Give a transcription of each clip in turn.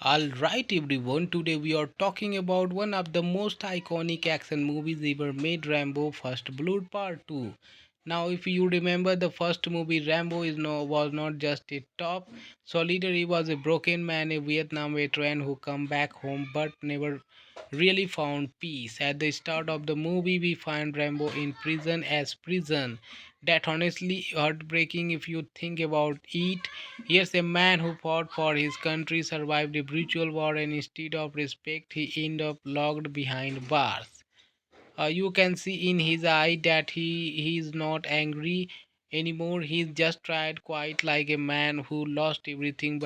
Alright everyone, today we are talking about one of the most iconic action movies ever made, Rambo First Blood Part 2. Now if you remember the first movie, Rambo was not just a top soldier, he was a broken man, a Vietnam veteran who come back home but never really found peace. At the start of the movie we find Rambo in prison as prison. That honestly heartbreaking if you think about it. Here's a man who fought for his country, survived a brutal war, and instead of respect, he ended up locked behind bars. You can see in his eye that he is not angry anymore. He's just tried quite like a man who lost everything.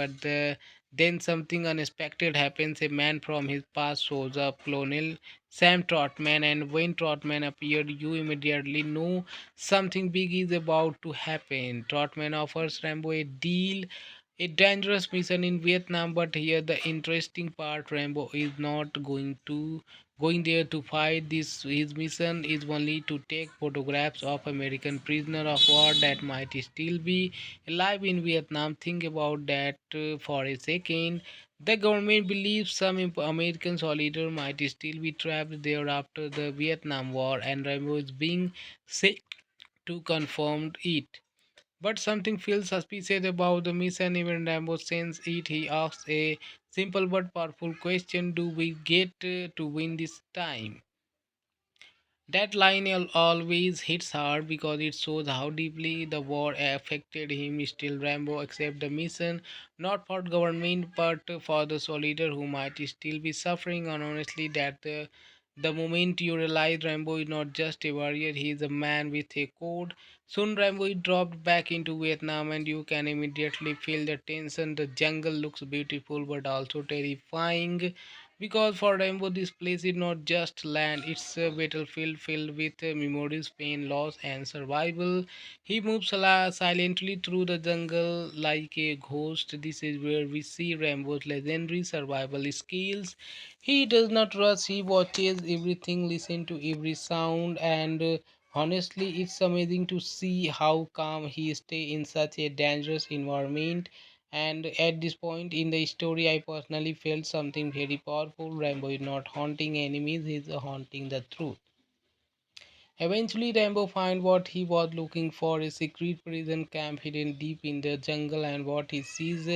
Then something unexpected happens. A man from his past shows up, Colonel Sam Trotman, and when Trotman appeared, you immediately know something big is about to happen. Trotman offers Rambo a deal, a dangerous mission in Vietnam, but here the interesting part, Rambo is not going there to fight. This his mission is only to take photographs of American prisoner of war that might still be alive in Vietnam. Think about that for a second. The government believes some American soldiers might still be trapped there after the Vietnam War, and Rambo is being sent to confirm it. But something feels suspicious about the mission. Even Rambo sends it. He asks a simple but powerful question: do we get to win this time? That line always hits hard because it shows how deeply the war affected him. Still, Rambo accepts the mission, not for government but for the soldier who might still be suffering. And honestly, the moment you realize Rambo is not just a warrior, he is a man with a code. Soon, Rambo is dropped back into Vietnam, and you can immediately feel the tension. The jungle looks beautiful but also terrifying because for Rambo, this place is not just land, it's a battlefield filled with memories, pain, loss, and survival. He moves silently through the jungle like a ghost. This is where we see Rambo's legendary survival skills. He does not rush, he watches everything, listens to every sound, and honestly, it's amazing to see how calm he stays in such a dangerous environment. And at this point in the story, I personally felt something very powerful. Rambo is not haunting enemies, he's haunting the truth. Eventually, Rambo finds what he was looking for, a secret prison camp hidden deep in the jungle, and what he sees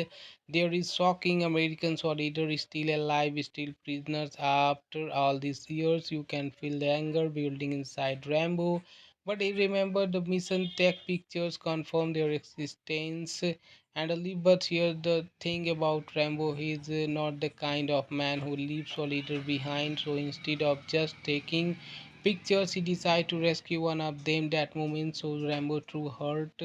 there is shocking. American soldiers still alive, still prisoners. After all these years, you can feel the anger building inside Rambo. But he remember the mission tech pictures confirm their existence. But here the thing about Rambo, he is not the kind of man who leaves soldiers behind. So instead of just taking pictures, he decides to rescue one of them. That moment shows Rambo true heart.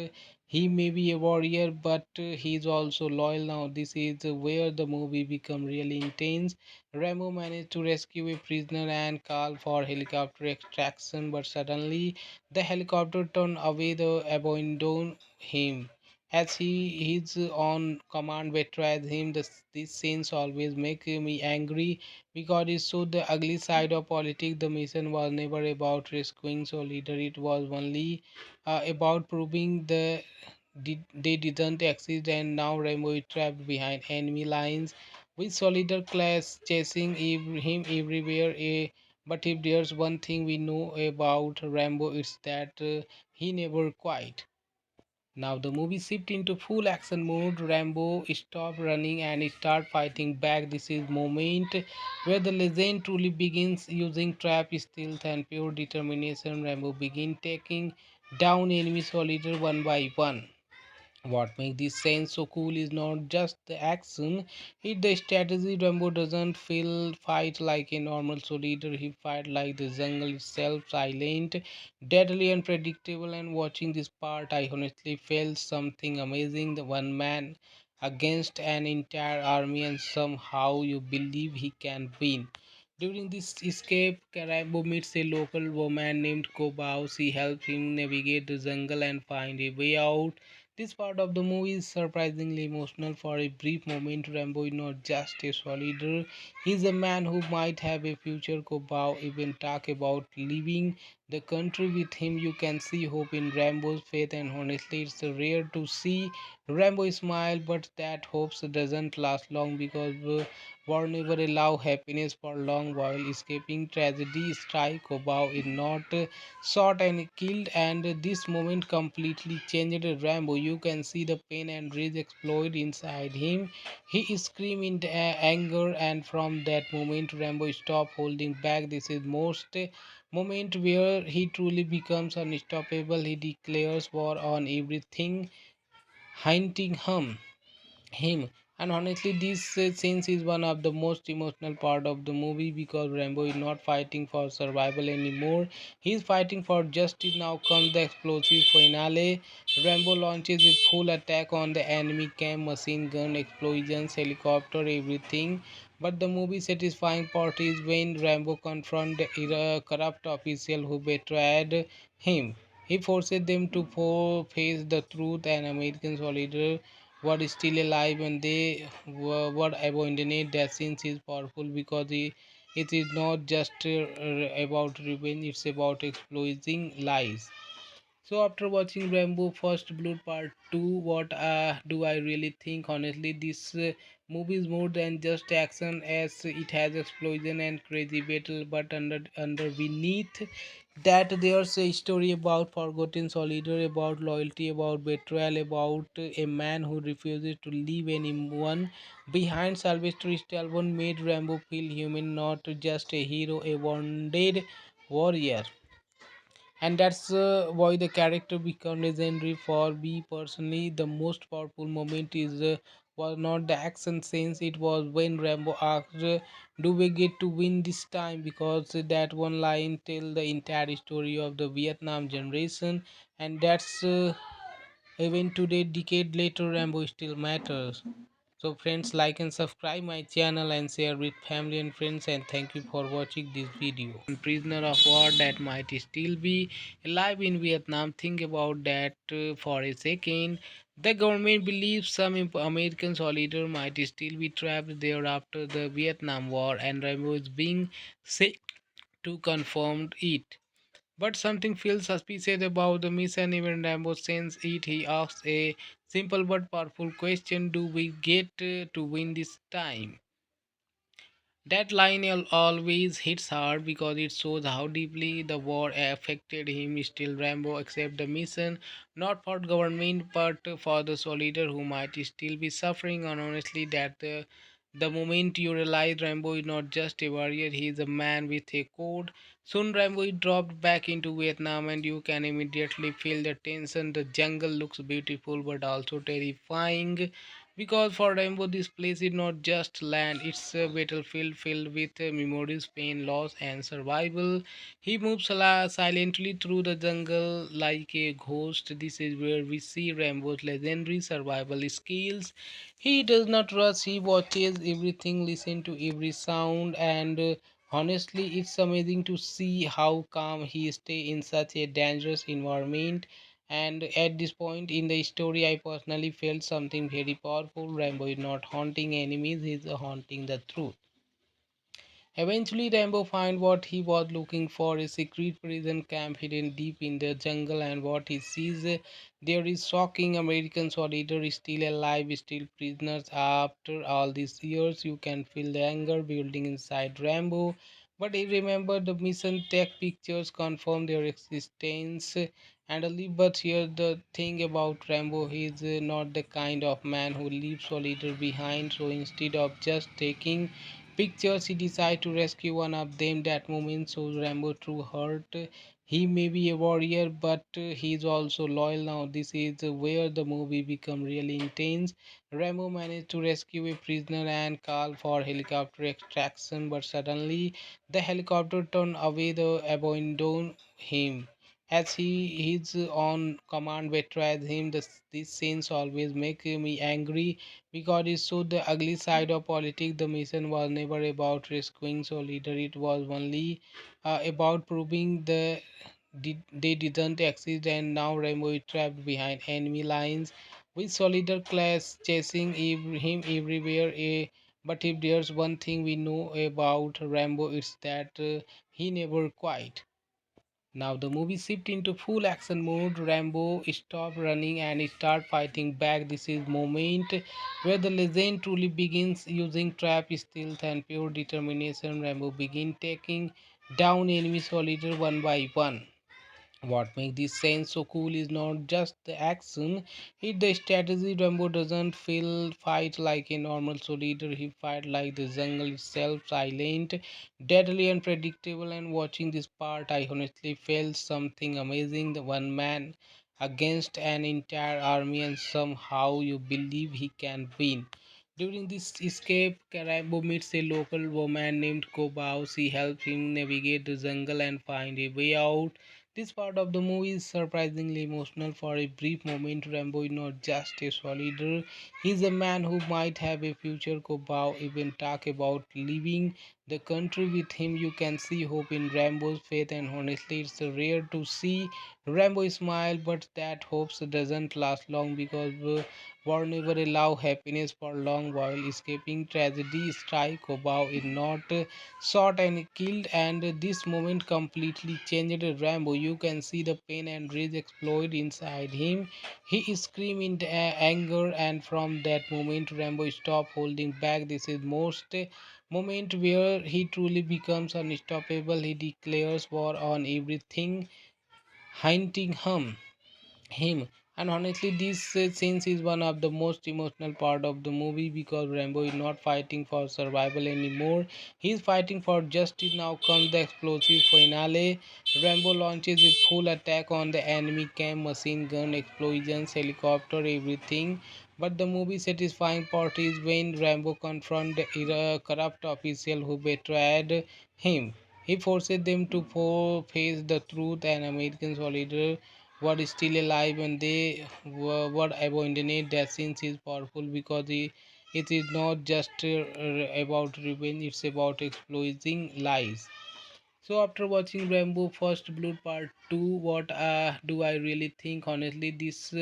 He may be a warrior, but he is also loyal. Now this is where the movie become really intense. Rambo managed to rescue a prisoner and call for helicopter extraction, but suddenly the helicopter turned away, the abandoned him. As his own command betrays him, these scenes always make me angry because it showed the ugly side of politics. The mission was never about rescuing soldier; it was only about proving they didn't exist. And now Rambo is trapped behind enemy lines with soldier class chasing him everywhere. But if there's one thing we know about Rambo, it's that he never quit. Now the movie shift into full action mode. Rambo stop running and start fighting back. This is moment where the legend truly begins, using trap, stealth, and pure determination. Rambo begin taking down enemy soldiers one by one. What makes this scene so cool is not just the action, it's the strategy. Rambo doesn't feel fight like a normal soldier, he fight like the jungle itself, silent, deadly, unpredictable. And watching this part, I honestly felt something amazing. The one man against an entire army, and somehow you believe he can win. During this escape, Rambo meets a local woman named Kobao. She helps him navigate the jungle and find a way out. This part of the movie is surprisingly emotional. For a brief moment, Rambo is not just a soldier, he is a man who might have a future. Kobao even talk about leaving the country with him. You can see hope in Rambo's faith, and honestly, it's rare to see Rambo smile, but that hope doesn't last long because war never allow happiness for long while escaping tragedy. Strike Obao is not shot and killed, and this moment completely changed Rambo. You can see the pain and rage explode inside him. He screamed in anger, and from that moment, Rambo stopped holding back. This is most moment where he truly becomes unstoppable. He declares war on everything, hunting him. And honestly, this scene is one of the most emotional part of the movie because Rambo is not fighting for survival anymore. He's fighting for justice. Now comes the explosive finale. Rambo launches a full attack on the enemy camp, machine gun, explosions, helicopter, everything. But the movie satisfying part is when Rambo confronts the corrupt official who betrayed him. He forces them to face the truth, and American soldiers were still alive and they were abandoned. That scene is powerful because it is not just about revenge, it's about exposing lies. So after watching Rambo First Blood Part 2, what do I really think? Honestly, this movie is more than just action, as it has explosion and crazy battle, but under beneath that there's a story about forgotten soldier, about loyalty, about betrayal, about a man who refuses to leave anyone behind. Sylvester Stallone made Rambo feel human, not just a hero, a wounded warrior, and that's why the character become legendary. For me personally, the most powerful moment is was not the action scenes, it was when Rambo asked, do we get to win this time? Because that one line tell the entire story of the Vietnam generation, and that's even today, decade later, Rambo still matters. So friends, like and subscribe my channel and share with family and friends, and thank you for watching this video. Prisoner of war that might still be alive in Vietnam. Think about that for a second. The government believes some American soldiers might still be trapped there after the Vietnam War, and Rambo is being sent to confirm it. But something feels suspicious about the mission. Even Rambo sends it. He asks a simple but powerful question: do we get to win this time? That line always hits hard because it shows how deeply the war affected him. Still, Rambo accepts the mission, not for government but for the soldier who might still be suffering. And honestly, that the moment you realize Rambo is not just a warrior, he is a man with a code. Soon, Rambo is dropped back into Vietnam, and you can immediately feel the tension. The jungle looks beautiful but also terrifying because for Rainbow, this place is not just land, it's a battlefield filled with memories, pain, loss, and survival. He moves silently through the jungle like a ghost. This is where we see Rainbow's legendary survival skills. He does not rush, he watches everything, listens to every sound, and honestly, it's amazing to see how calm he stays in such a dangerous environment. And at this point in the story, I personally felt something very powerful. Rambo is not haunting enemies, he is haunting the truth. Eventually, Rambo finds what he was looking for, a secret prison camp hidden deep in the jungle, and what he sees there is shocking. American soldiers still alive, still prisoners. After all these years, you can feel the anger building inside Rambo. But he remember the mission tech pictures confirm their existence. But here the thing about Rambo, he is not the kind of man who leaves soldiers behind. So instead of just taking pictures, he decides to rescue one of them. That moment shows Rambo true heart. He may be a warrior, but he is also loyal. Now this is where the movie become really intense. Rambo managed to rescue a prisoner and call for helicopter extraction, but suddenly the helicopter turned away, the abandoned him. As his own command betrays him, these scenes always make me angry because it showed the ugly side of politics. The mission was never about rescuing soldier; it was only about proving they didn't exist. And now Rambo is trapped behind enemy lines with soldier class chasing him everywhere. But if there's one thing we know about Rambo, it's that he never quit. Now the movie shift into full action mode. Rambo stop running and start fighting back. This is moment where the legend truly begins, using trap, stealth, and pure determination. Rambo begin taking down enemy soldiers one by one. What makes this scene so cool is not just the action, it's the strategy. Rambo doesn't feel fight like a normal soldier, he fight like the jungle itself, silent, deadly, unpredictable. And watching this part, I honestly felt something amazing. The one man against an entire army, and somehow you believe he can win. During this escape, Rambo meets a local woman named Kobao. She helps him navigate the jungle and find a way out. This part of the movie is surprisingly emotional. For a brief moment, Rambo is not just a soldier, he is a man who might have a future. Kobao even talk about leaving the country with him. You can see hope in Rambo's faith, and honestly, it's rare to see Rambo smile, but that hope doesn't last long because war never allow happiness for long. While escaping tragedy, strike Kobao is not shot and killed, and this moment completely changed Rambo. You can see the pain and rage explode inside him. He screamed in anger, and from that moment Rambo stopped holding back. This is most moment where he truly becomes unstoppable. He declares war on everything hunting him. And honestly, this scene is one of the most emotional part of the movie because Rambo is not fighting for survival anymore, he's fighting for justice. Now comes the explosive finale. Rambo launches a full attack on the enemy camp, machine gun, explosions, helicopter, everything. But the movie satisfying part is when Rambo confronts the corrupt official who betrayed him. He forces them to face the truth, and American soldier what is still alive, and they were abandoned. That scene is powerful because it is not just about revenge, it's about exposing lies. So after watching Rambo First Blood Part 2, what do I really think? Honestly, this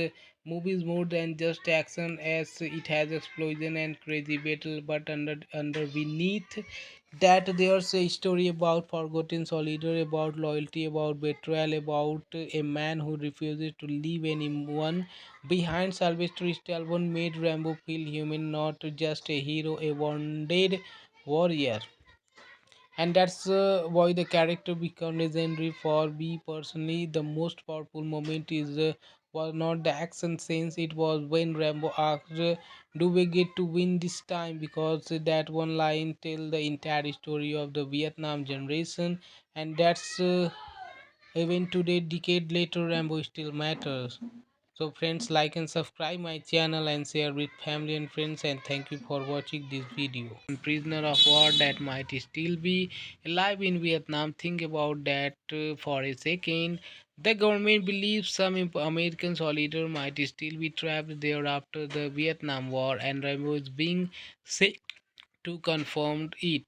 movie is more than just action, as it has explosion and crazy battle, but under beneath that there's a story about forgotten soldier, about loyalty, about betrayal, about a man who refuses to leave anyone behind. Sylvester Stallone made Rambo feel human, not just a hero, a wounded warrior. And that's why the character become legendary. For me personally, the most powerful moment is was not the action scenes, it was when Rambo asked, do we get to win this time? Because that one line tell the entire story of the Vietnam generation. And that's even today, decade later, Rambo still matters. So friends, like and subscribe my channel and share with family and friends, and thank you for watching this video. Prisoner of war that might still be alive in Vietnam. Think about that for a second. The government believes some American soldiers might still be trapped there after the Vietnam War, and Rambo is being sent to confirm it.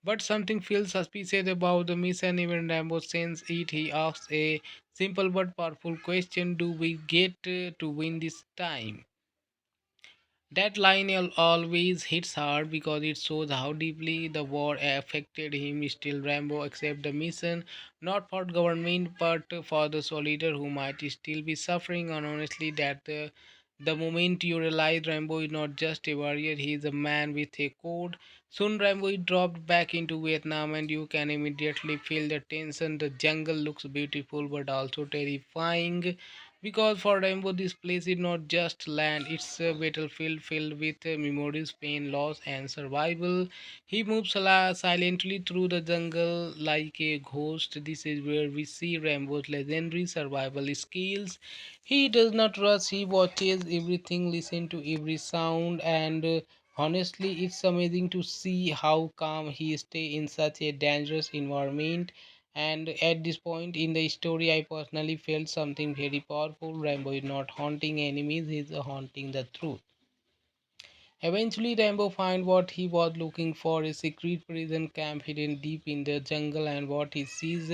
But something feels suspicious about the mission. Even Rambo sends it. He asks a simple but powerful question: do we get to win this time? That line always hits hard because it shows how deeply the war affected him. Still, Rambo accepts the mission, not for government but for the soldier who might still be suffering. And honestly, that the moment you realize Rambo is not just a warrior, he is a man with a code. Soon, Rambo is dropped back into Vietnam, and you can immediately feel the tension. The jungle looks beautiful but also terrifying because for Rainbow, this place is not just land, it's a battlefield filled with memories, pain, loss, and survival. He moves silently through the jungle like a ghost. This is where we see Rambo's legendary survival skills. He does not rush, he watches everything, listens to every sound, and honestly, it's amazing to see how calm he stays in such a dangerous environment. And at this point in the story, I personally felt something very powerful. Rambo is not haunting enemies, he is haunting the truth. Eventually, Rambo finds what he was looking for, a secret prison camp hidden deep in the jungle, and what he sees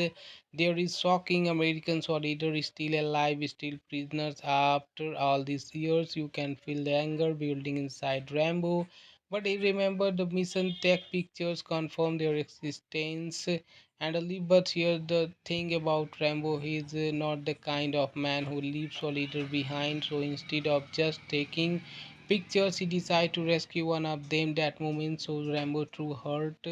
there is shocking. American soldiers still alive, still prisoners. After all these years, you can feel the anger building inside Rambo. But he remembered the mission, tech pictures confirm their existence, And but here the thing about Rambo, he is not the kind of man who leaves soldiers behind. So instead of just taking pictures, he decides to rescue one of them. That moment shows Rambo true heart.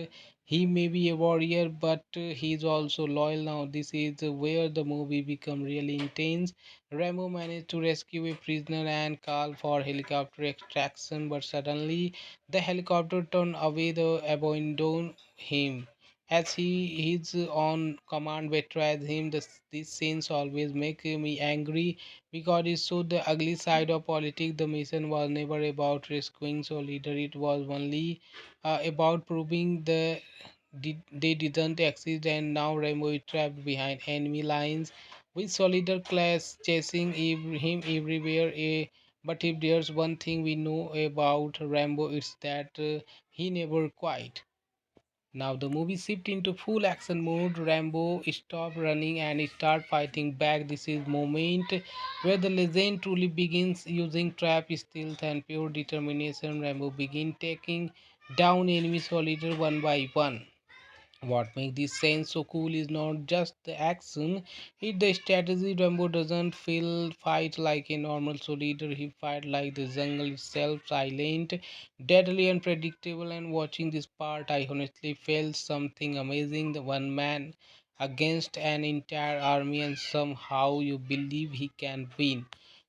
He may be a warrior, but he is also loyal. Now this is where the movie become really intense. Rambo managed to rescue a prisoner and call for helicopter extraction, but suddenly the helicopter turned away the abandoned him as his own command betrays him. These scenes always make me angry because it showed the ugly side of politics. The mission was never about rescuing so leader, it was only about proving they didn't exist, and now Rambo is trapped behind enemy lines with soldier class chasing him everywhere. But if there's one thing we know about Rambo, it's that he never quit. Now the movie shift into full action mode. Rambo stop running and start fighting back. This is moment where the legend truly begins, using trap, stealth and pure determination. Rambo begin taking down enemy soldiers one by one. What makes this scene so cool is not just the action, it's the strategy. Rambo doesn't feel fight like a normal soldier, he fight like the jungle itself, silent, deadly, unpredictable. And watching this part, I honestly felt something amazing. The one man against an entire army, and somehow you believe he can win.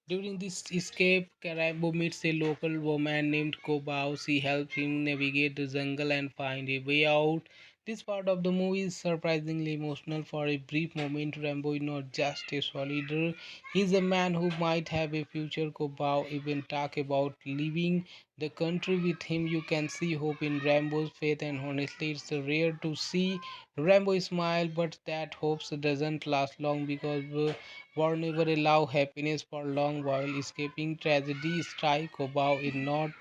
During this escape, Rambo meets a local woman named Kobao. She helps him navigate the jungle and find a way out. This part of the movie is surprisingly emotional. For a brief moment, Rambo is not just a soldier, he is a man who might have a future. Kobao even talk about leaving the country with him. You can see hope in Rambo's faith, and honestly, it's rare to see Rambo smile, but that hope doesn't last long because war never allow happiness for long. While escaping tragedy, strike Kobao is not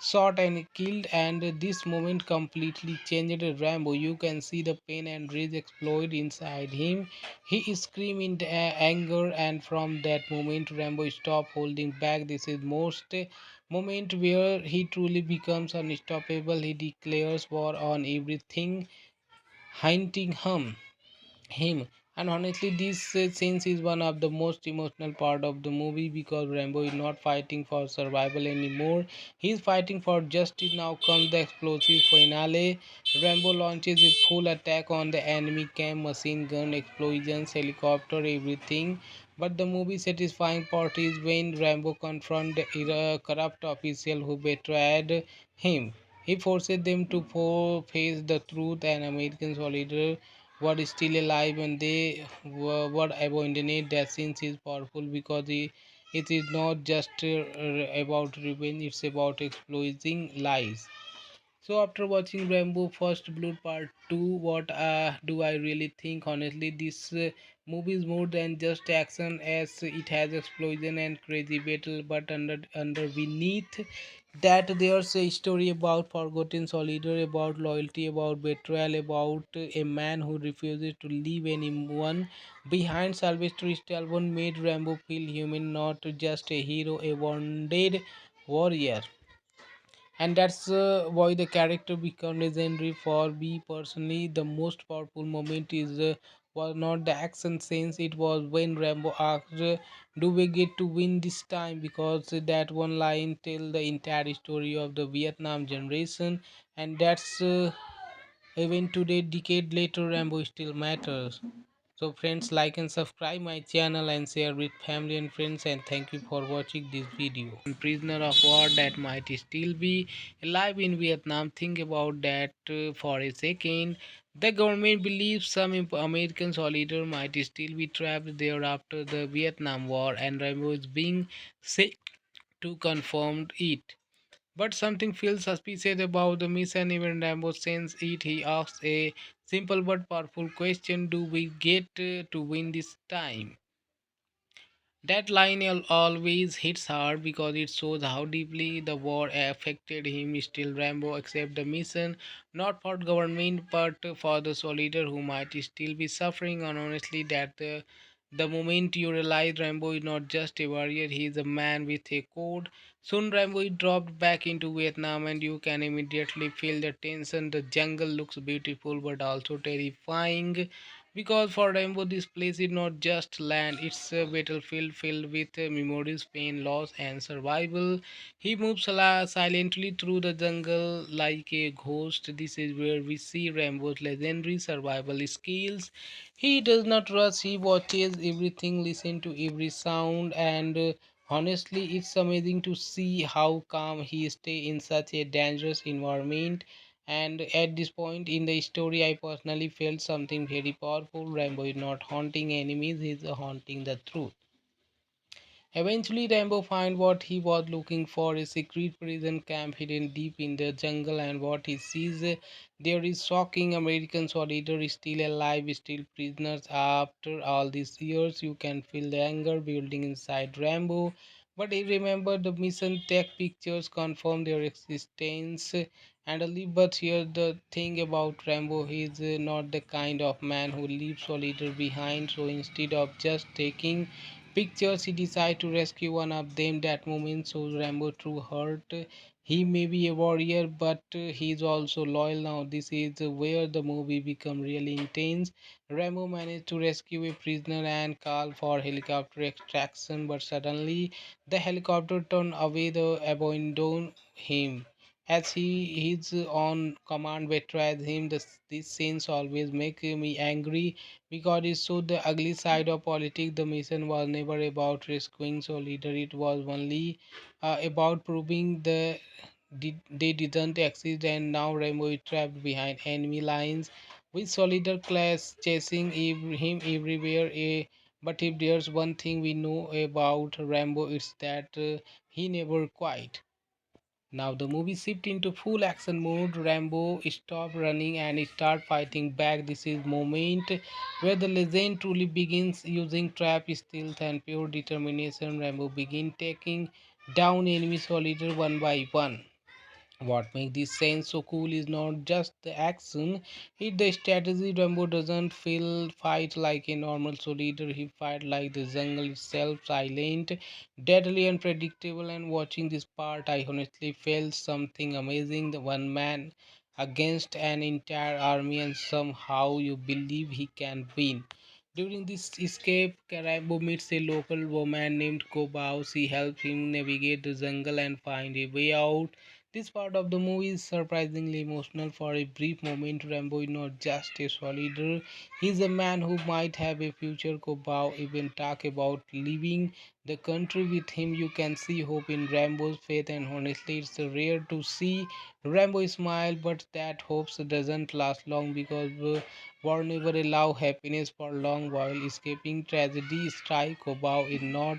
shot and killed, and this moment completely changed Rambo. You can see the pain and rage explode inside him. He screamed in anger, and from that moment Rambo stopped holding back. This is most moment where he truly becomes unstoppable. He declares war on everything hunting him. And honestly, this scenes is one of the most emotional part of the movie because Rambo is not fighting for survival anymore, he is fighting for justice. Now comes the explosive finale. Rambo launches a full attack on the enemy camp, machine gun, explosions, helicopter, everything. But the movie satisfying part is when Rambo confronts the corrupt official who betrayed him. He forces them to face the truth, and American soldier were still alive and they were abandoned. That scene is powerful because it is not just about revenge, it's about exposing lies. So after watching Rambo First Blood Part 2, what do I really think? Honestly, this movie is more than just action, as it has explosion and crazy battle, but under beneath that there's a story about forgotten soldier, about loyalty, about betrayal, about a man who refuses to leave anyone behind. Sylvester Stallone made Rambo feel human, not just a hero, a wounded warrior, and that's why the character become legendary. For me personally, the most powerful moment is was not the action scenes, it was when Rambo asked, do we get to win this time? Because that one line tell the entire story of the Vietnam generation, and that's even today, decade later, Rambo still matters. So friends, like and subscribe my channel and share with family and friends, and thank you for watching this video. Prisoner of war that might still be alive in Vietnam. Think about that for a second. The government believes some American soldiers might still be trapped there after the Vietnam War, and Rambo is being sent to confirm it. But something feels suspicious about the mission. Even Rambo sends it. He asks a simple but powerful question: do we get to win this time? That line always hits hard because it shows how deeply the war affected him. Still, Rambo accepts the mission, not for government but for the soldier who might still be suffering. And honestly, that The moment you realize Rambo is not just a warrior, he is a man with a code. Soon Rambo is dropped back into Vietnam and you can immediately feel the tension. The jungle looks beautiful but also terrifying because for Rambo this place is not just land, it's a battlefield filled with memories, pain, loss and survival. He moves silently through the jungle like a ghost. This is where we see Rambo's legendary survival skills. He does not rush, he watches everything, listen to every sound, and honestly, it's amazing to see how calm he stays in such a dangerous environment. And at this point in the story, I personally felt something very powerful. Rambo is not haunting enemies, he's haunting the truth. Eventually, Rambo finds what he was looking for, a secret prison camp hidden deep in the jungle, and what he sees there is shocking. American soldiers still alive, still prisoners. After all these years, you can feel the anger building inside Rambo. But he remember the mission tech pictures confirm their existence. But here the thing about Rambo, he is not the kind of man who leaves soldiers behind. So instead of just taking pictures, he decides to rescue one of them. That moment shows Rambo true heart. He may be a warrior, but he is also loyal. Now this is where the movie become really intense. Rambo managed to rescue a prisoner and call for helicopter extraction, but suddenly the helicopter turned away, the abandoned him. As his own command betrays him, these scenes always make me angry because it showed the ugly side of politics. The mission was never about rescuing so leader; it was only about proving they didn't exist. And now Rambo is trapped behind enemy lines with soldier class chasing him everywhere. But if there's one thing we know about Rambo, it's that he never quit. Now the movie shift into full action mode. Rambo stop running and start fighting back. This is moment where the legend truly begins, using trap, stealth and pure determination. Rambo begin taking down enemy soldiers one by one. What makes this scene so cool is not just the action, it's the strategy. Rambo doesn't feel fight like a normal soldier, he fight like the jungle itself, silent, deadly, unpredictable. And watching this part, I honestly felt something amazing. The one man against an entire army, and somehow you believe he can win. During this escape, Rambo meets a local woman named Kobao. She helps him navigate the jungle and find a way out. This part of the movie is surprisingly emotional. For a brief moment, Rambo is not just a soldier, he is a man who might have a future. Kobao even talk about leaving the country with him. You can see hope in Rambo's faith, and honestly, it's rare to see Rambo smile, but that hope doesn't last long because war never allow happiness for long. While escaping tragedy, strike Kobao is not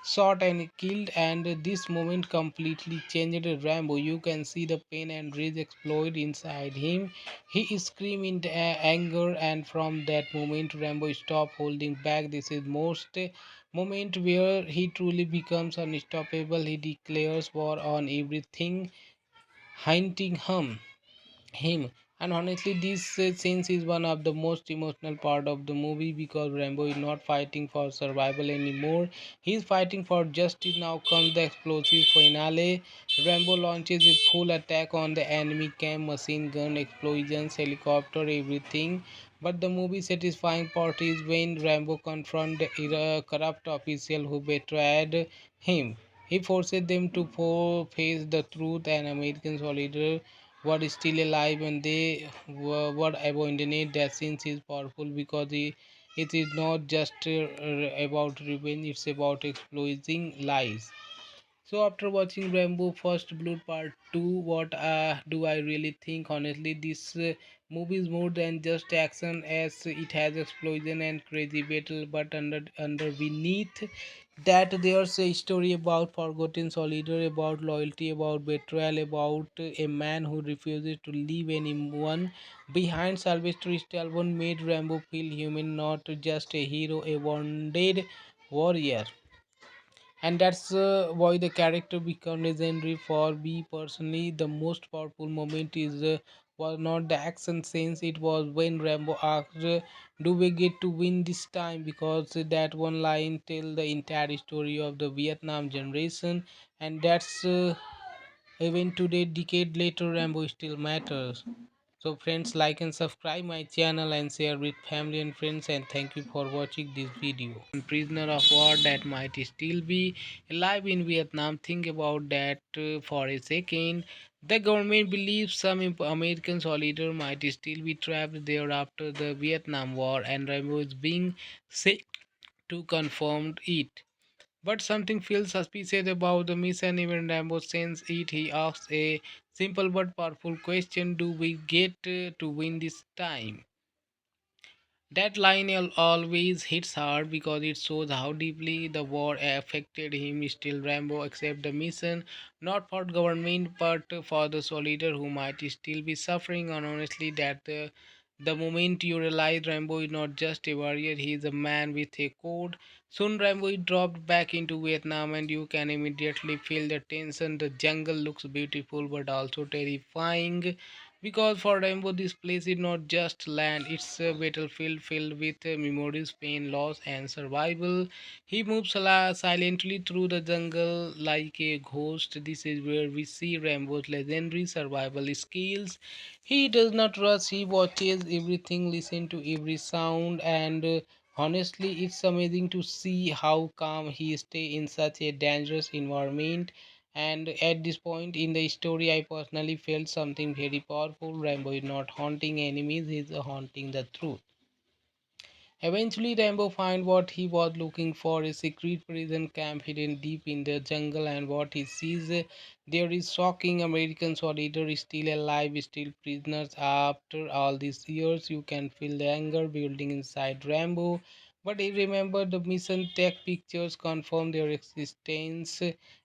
shot and killed, and this moment completely changed Rambo. You can see the pain and rage explode inside him. He screamed in anger, and from that moment Rambo stopped holding back. This is most moment where he truly becomes unstoppable. He declares war on everything hunting him. And honestly, this scenes is one of the most emotional part of the movie because Rambo is not fighting for survival anymore, he's fighting for justice. Now comes the explosive finale. Rambo launches a full attack on the enemy camp, machine gun, explosions, helicopter, everything. But the movie satisfying part is when Rambo confronts the corrupt official who betrayed him. He forces them to face the truth. And American soldier were still alive and they were abandoned. That scene is powerful because it is not just about revenge, it's about exposing lies. So after watching Rambo First Blood Part 2, what do I really think? Honestly, this movie is more than just action, as it has explosion and crazy battle, but under beneath that there's a story about forgotten soldier, about loyalty, about betrayal, about a man who refuses to leave anyone behind. Sylvester Stallone made Rambo feel human, not just a hero, a wounded warrior. And that's why the character become legendary. For me personally, the most powerful moment is was not the action scenes, it was when Rambo asked, do we get to win this time? Because that one line tell the entire story of the Vietnam generation, and that's even today, decade later, Rambo still matters. So friends, like and subscribe my channel and share with family and friends, and thank you for watching this video. Prisoner of war that might still be alive in Vietnam. Think about that for a second. The government believes some American soldiers might still be trapped there after the Vietnam War, and Rambo is being sent to confirm it. But something feels suspicious about the mission. Even Rambo sends it. He asks a simple but powerful question: do we get to win this time? That line always hits hard because it shows how deeply the war affected him. Still, Rambo accepts the mission, not for government but for the soldier who might still be suffering. And honestly, the moment you realize Rambo is not just a warrior, he is a man with a code. Soon, Rambo is dropped back into Vietnam, and you can immediately feel the tension. The jungle looks beautiful but also terrifying because for Rambo, this place is not just land, it's a battlefield filled with memories, pain, loss, and survival. He moves silently through the jungle like a ghost. This is where we see Rambo's legendary survival skills. He does not rush, he watches everything, listens to every sound, and honestly, it's amazing to see how calm he stays in such a dangerous environment. And at this point in the story, I personally felt something very powerful. Rambo is not haunting enemies, he is haunting the truth. Eventually, Rambo finds what he was looking for, a secret prison camp hidden deep in the jungle, and what he sees there is shocking. American soldiers still alive, still prisoners. After all these years, you can feel the anger building inside Rambo. But he remembered the mission, take pictures, confirm their existence,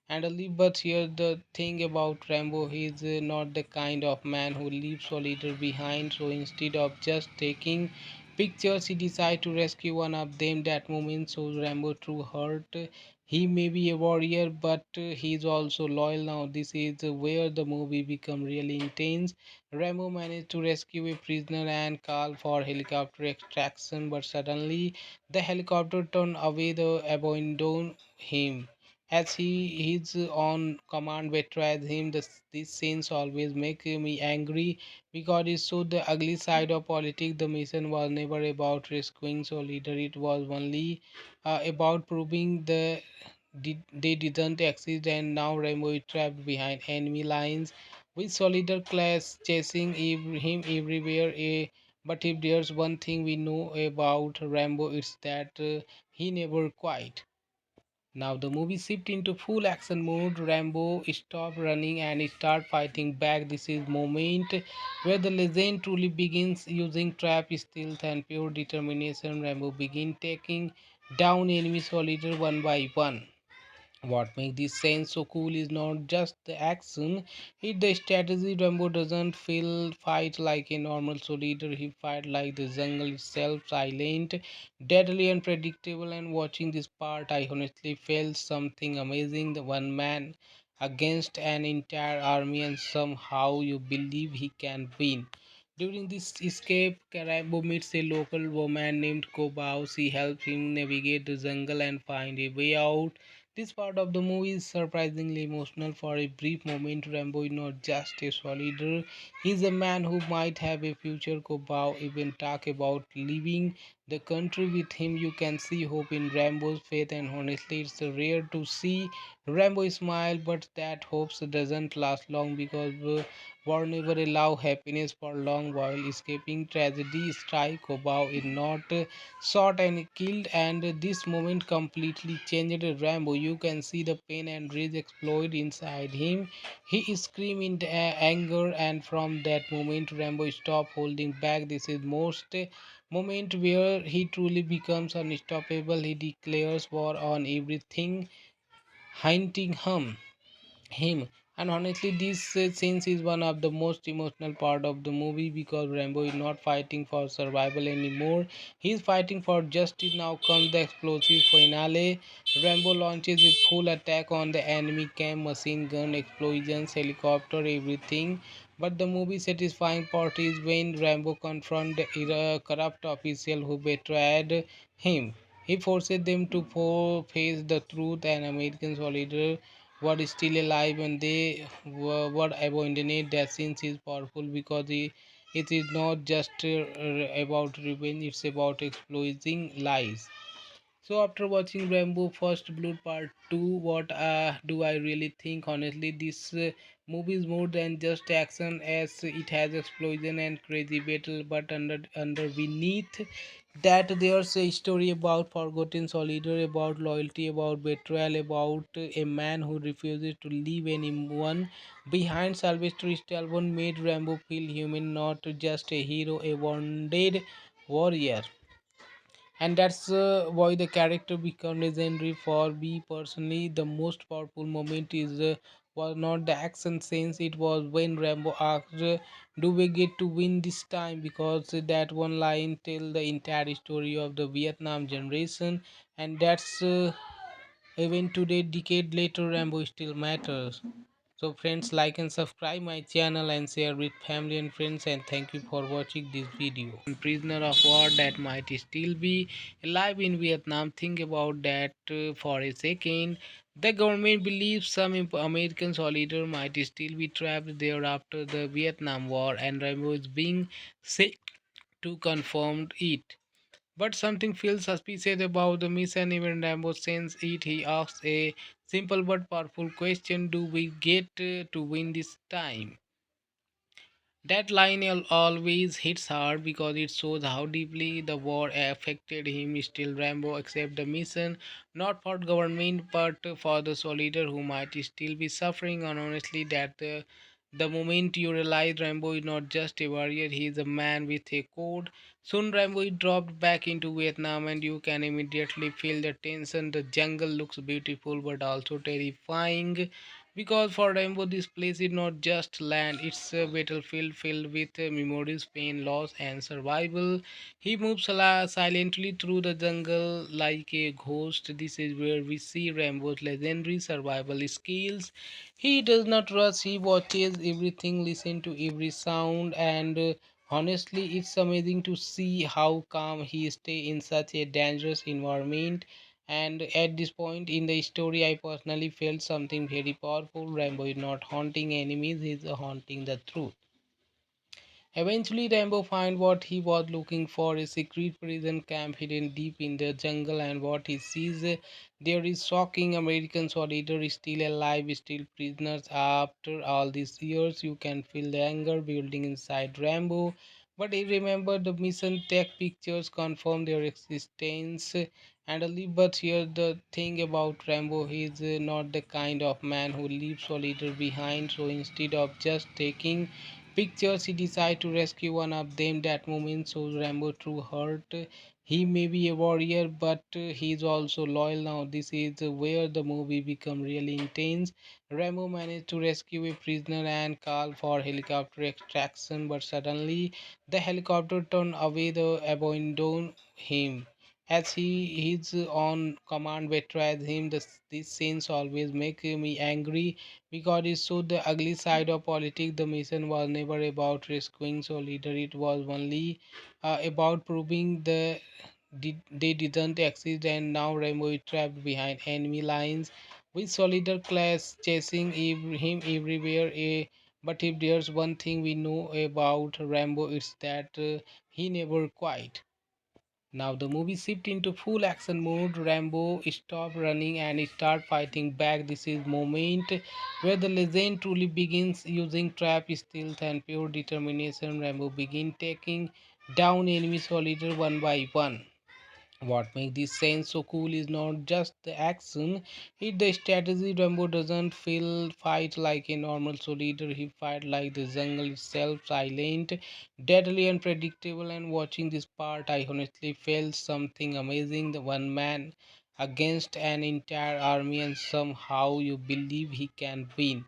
and leave. But here the thing about Rambo, he is not the kind of man who leaves soldiers behind. So instead of just taking pictures, he decides to rescue one of them. That moment shows Rambo true heart. He may be a warrior, but he is also loyal. Now this is where the movie become really intense. Rambo managed to rescue a prisoner and call for helicopter extraction, but suddenly the helicopter turned away, the abandoned him. As he his own command betrays him, these scenes always make me angry because it showed the ugly side of politics. The mission was never about rescuing so leader, it was only about proving they didn't exist, and now Rambo is trapped behind enemy lines with soldier class chasing him everywhere. But if there's one thing we know about Rambo, it's that he never quit. Now the movie shift into full action mode. Rambo stop running and start fighting back. This is moment where the legend truly begins, using trap, stealth, and pure determination. Rambo begin taking down enemy soldiers one by one. What makes this scene so cool is not just the action, it's the strategy. Rambo doesn't feel fight like a normal soldier, he fight like the jungle itself, silent, deadly, unpredictable. And watching this part, I honestly felt something amazing. The one man against an entire army, and somehow you believe he can win. During this escape, Rambo meets a local woman named Kobao. She helps him navigate the jungle and find a way out. This part of the movie is surprisingly emotional. For a brief moment, Rambo is not just a soldier, he is a man who might have a future. Kobao even talk about leaving the country with him. You can see hope in Rambo's faith, and honestly, it's rare to see Rambo smile, but that hope doesn't last long because war never allow happiness for long. While escaping tragedy, strike Kobao is not shot and killed, and this moment completely changed Rambo. You can see the pain and rage explode inside him. He screamed in anger, and from that moment Rambo stopped holding back. This is most moment where he truly becomes unstoppable. He declares war on everything hunting him. And honestly, this scenes is one of the most emotional part of the movie because Rambo is not fighting for survival anymore. He's fighting for justice. Now comes the explosive finale. Rambo launches a full attack on the enemy camp, machine gun, explosions, helicopter, everything. But the movie satisfying part is when Rambo confronts the corrupt official who betrayed him. He forces them to face the truth, and American soldiers were still alive and they were abandoned. That scene is powerful because it is not just about revenge, it's about exposing lies. So after watching Rambo First Blood Part 2, what do I really think? Honestly, this movie is more than just action as it has explosion and crazy battle, but under beneath that there's a story about forgotten soldier, about loyalty, about betrayal, about a man who refuses to leave anyone behind. Sylvester Stallone made Rambo feel human, not just a hero, a wounded warrior, and that's why the character become legendary. For me personally, the most powerful moment is was not the action scenes, it was when Rambo asked, do we get to win this time? Because that one line tell the entire story of the Vietnam generation, and that's even today, decade later, Rambo still matters. So friends, like and subscribe my channel and share with family and friends, and thank you for watching this video. Prisoner of war that might still be alive in Vietnam. Think about that for a second. The government believes some American soldiers might still be trapped there after the Vietnam War, and Rambo is being sent to confirm it. But something feels suspicious about the mission. Even Rambo sends it. He asks a simple but powerful question: do we get to win this time? That line always hits hard because it shows how deeply the war affected him. Still, Rambo accepts the mission, not for government but for the soldier who might still be suffering. And honestly, that the moment you realize Rambo is not just a warrior, he is a man with a code. Soon, Rambo is dropped back into Vietnam, and you can immediately feel the tension. The jungle looks beautiful but also terrifying because for Rambo, this place is not just land, it's a battlefield filled with memories, pain, loss, and survival. He moves silently through the jungle like a ghost. This is where we see Rambo's legendary survival skills. He does not rush, he watches everything, listens to every sound, and honestly, it's amazing to see how calm he stays in such a dangerous environment. And at this point in the story, I personally felt something very powerful. Rambo is not haunting enemies, he's haunting the truth. Eventually, Rambo finds what he was looking for, a secret prison camp hidden deep in the jungle, and what he sees there is shocking. American soldiers still alive, still prisoners. After all these years, you can feel the anger building inside Rambo. But he remember the mission tech pictures confirm their existence. But here the thing about Rambo, he is not the kind of man who leaves soldiers behind. So instead of just taking pictures, he decides to rescue one of them. That moment shows Rambo true heart. He may be a warrior, but he is also loyal. Now this is where the movie become really intense. Rambo managed to rescue a prisoner and call for helicopter extraction, but suddenly the helicopter turned away, the abandoned him. As his own command betrays him, these scenes always make me angry because it showed the ugly side of politics. The mission was never about rescuing soldier; it was only about proving they didn't exist. And now Rambo is trapped behind enemy lines with soldier class chasing him everywhere. But if there's one thing we know about Rambo, it's that he never quit. Now the movie shift into full action mode. Rambo stop running and start fighting back. This is moment where the legend truly begins, using trap, stealth, and pure determination. Rambo begin taking down enemy soldiers one by one. What makes this scene so cool is not just the action, it's the strategy. Rambo doesn't feel fight like a normal soldier, he fight like the jungle itself, silent, deadly, unpredictable. And watching this part, I honestly felt something amazing. The one man against an entire army, and somehow you believe he can win.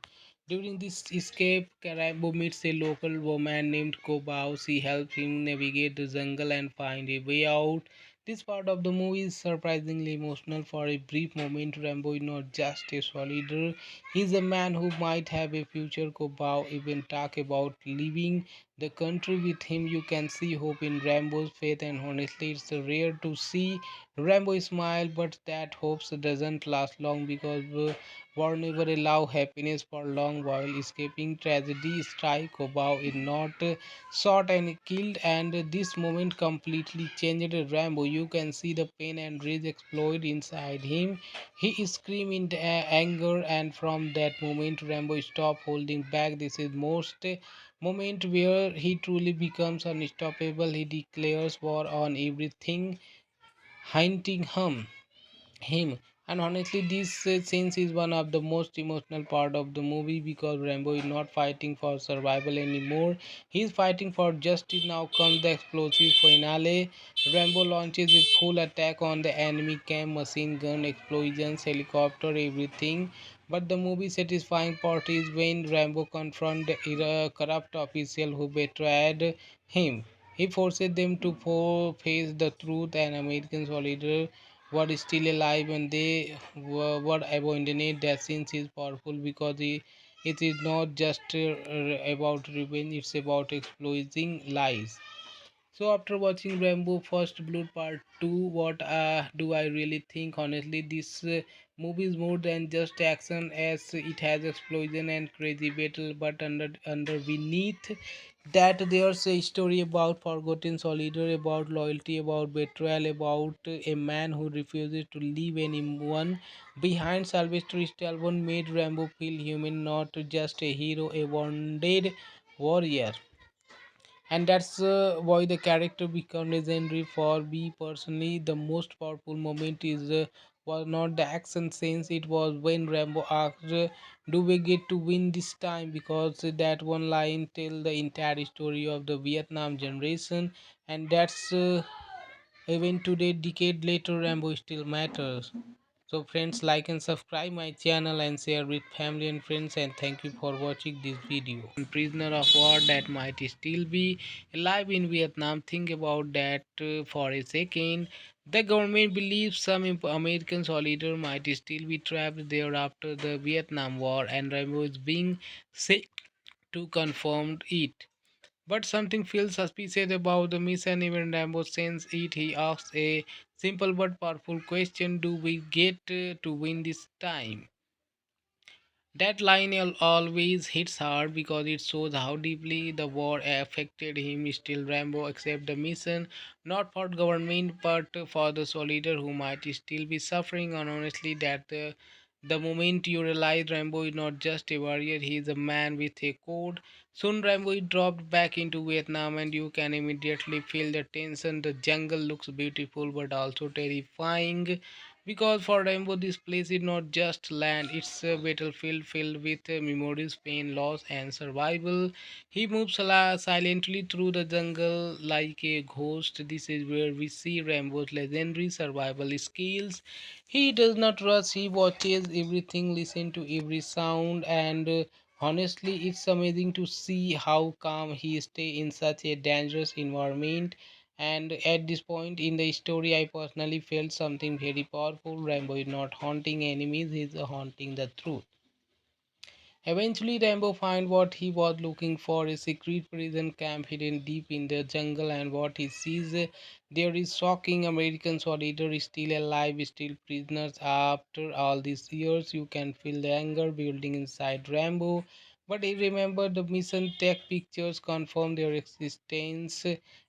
During this escape, Rambo meets a local woman named Kobao. She helps him navigate the jungle and find a way out. This part of the movie is surprisingly emotional. For a brief moment, Rambo is not just a soldier, he's a man who might have a future. Kobao even talk about leaving the country with him. You can see hope in Rambo's faith, and honestly, it's rare to see Rambo smile, but that hope doesn't last long because war never allow happiness for long while escaping tragedy. Strike Kobao is not shot and killed, and this moment completely changed Rambo. You can see the pain and rage explode inside him. He screamed in anger, and from that moment, Rambo stopped holding back. This is most moment where he truly becomes unstoppable. He declares war on everything, hunting him. And honestly, this scene is one of the most emotional part of the movie because Rambo is not fighting for survival anymore. He's fighting for justice. Now comes the explosive finale. Rambo launches a full attack on the enemy camp, machine gun, explosions, helicopter, everything. But the movie satisfying part is when Rambo confronts the corrupt official who betrayed him. He forces them to face the truth, and American soldier were still alive and they were abandoned. That scene is powerful because it is not just about revenge, it's about exposing lies. So after watching Rambo First Blood Part 2, what do I really think? Honestly, this movie is more than just action as it has explosion and crazy battle, but under beneath that there's a story about forgotten soldier, about loyalty, about betrayal, about a man who refuses to leave anyone behind. Sylvester Stallone made Rambo feel human, not just a hero, a wounded warrior, and that's why the character become legendary. For me personally, the most powerful moment is was not the action scenes, it was when Rambo asked, do we get to win this time? Because that one line tell the entire story of the Vietnam generation, and that's even today, decade later, Rambo still matters. So friends, like and subscribe my channel and share with family and friends, and thank you for watching this video. Prisoner of war that might still be alive in Vietnam. Think about that for a second. The government believes some American soldiers might still be trapped there after the Vietnam War, and Rambo is being sent to confirm it. But something feels suspicious about the mission. Even Rambo sends it. He asks a simple but powerful question: do we get to win this time? That line always hits hard because it shows how deeply the war affected him. Still, Rambo accepts the mission, not for government but for the soldier who might still be suffering. And honestly, that the moment you realize Rambo is not just a warrior, he is a man with a code. Soon, Rambo is dropped back into Vietnam, and you can immediately feel the tension. The jungle looks beautiful but also terrifying because for Rainbow, this place is not just land, it's a battlefield filled with memories, pain, loss, and survival. He moves silently through the jungle like a ghost. This is where we see Rainbow's legendary survival skills. He does not rush, he watches everything, listens to every sound, and honestly, it's amazing to see how calm he stays in such a dangerous environment. And at this point in the story, I personally felt something very powerful. Rambo is not haunting enemies, he is haunting the truth. Eventually, Rambo finds what he was looking for, a secret prison camp hidden deep in the jungle, and what he sees there is shocking. American soldiers still alive, still prisoners. After all these years, you can feel the anger building inside Rambo. But he remembered the mission, tech pictures confirm their existence.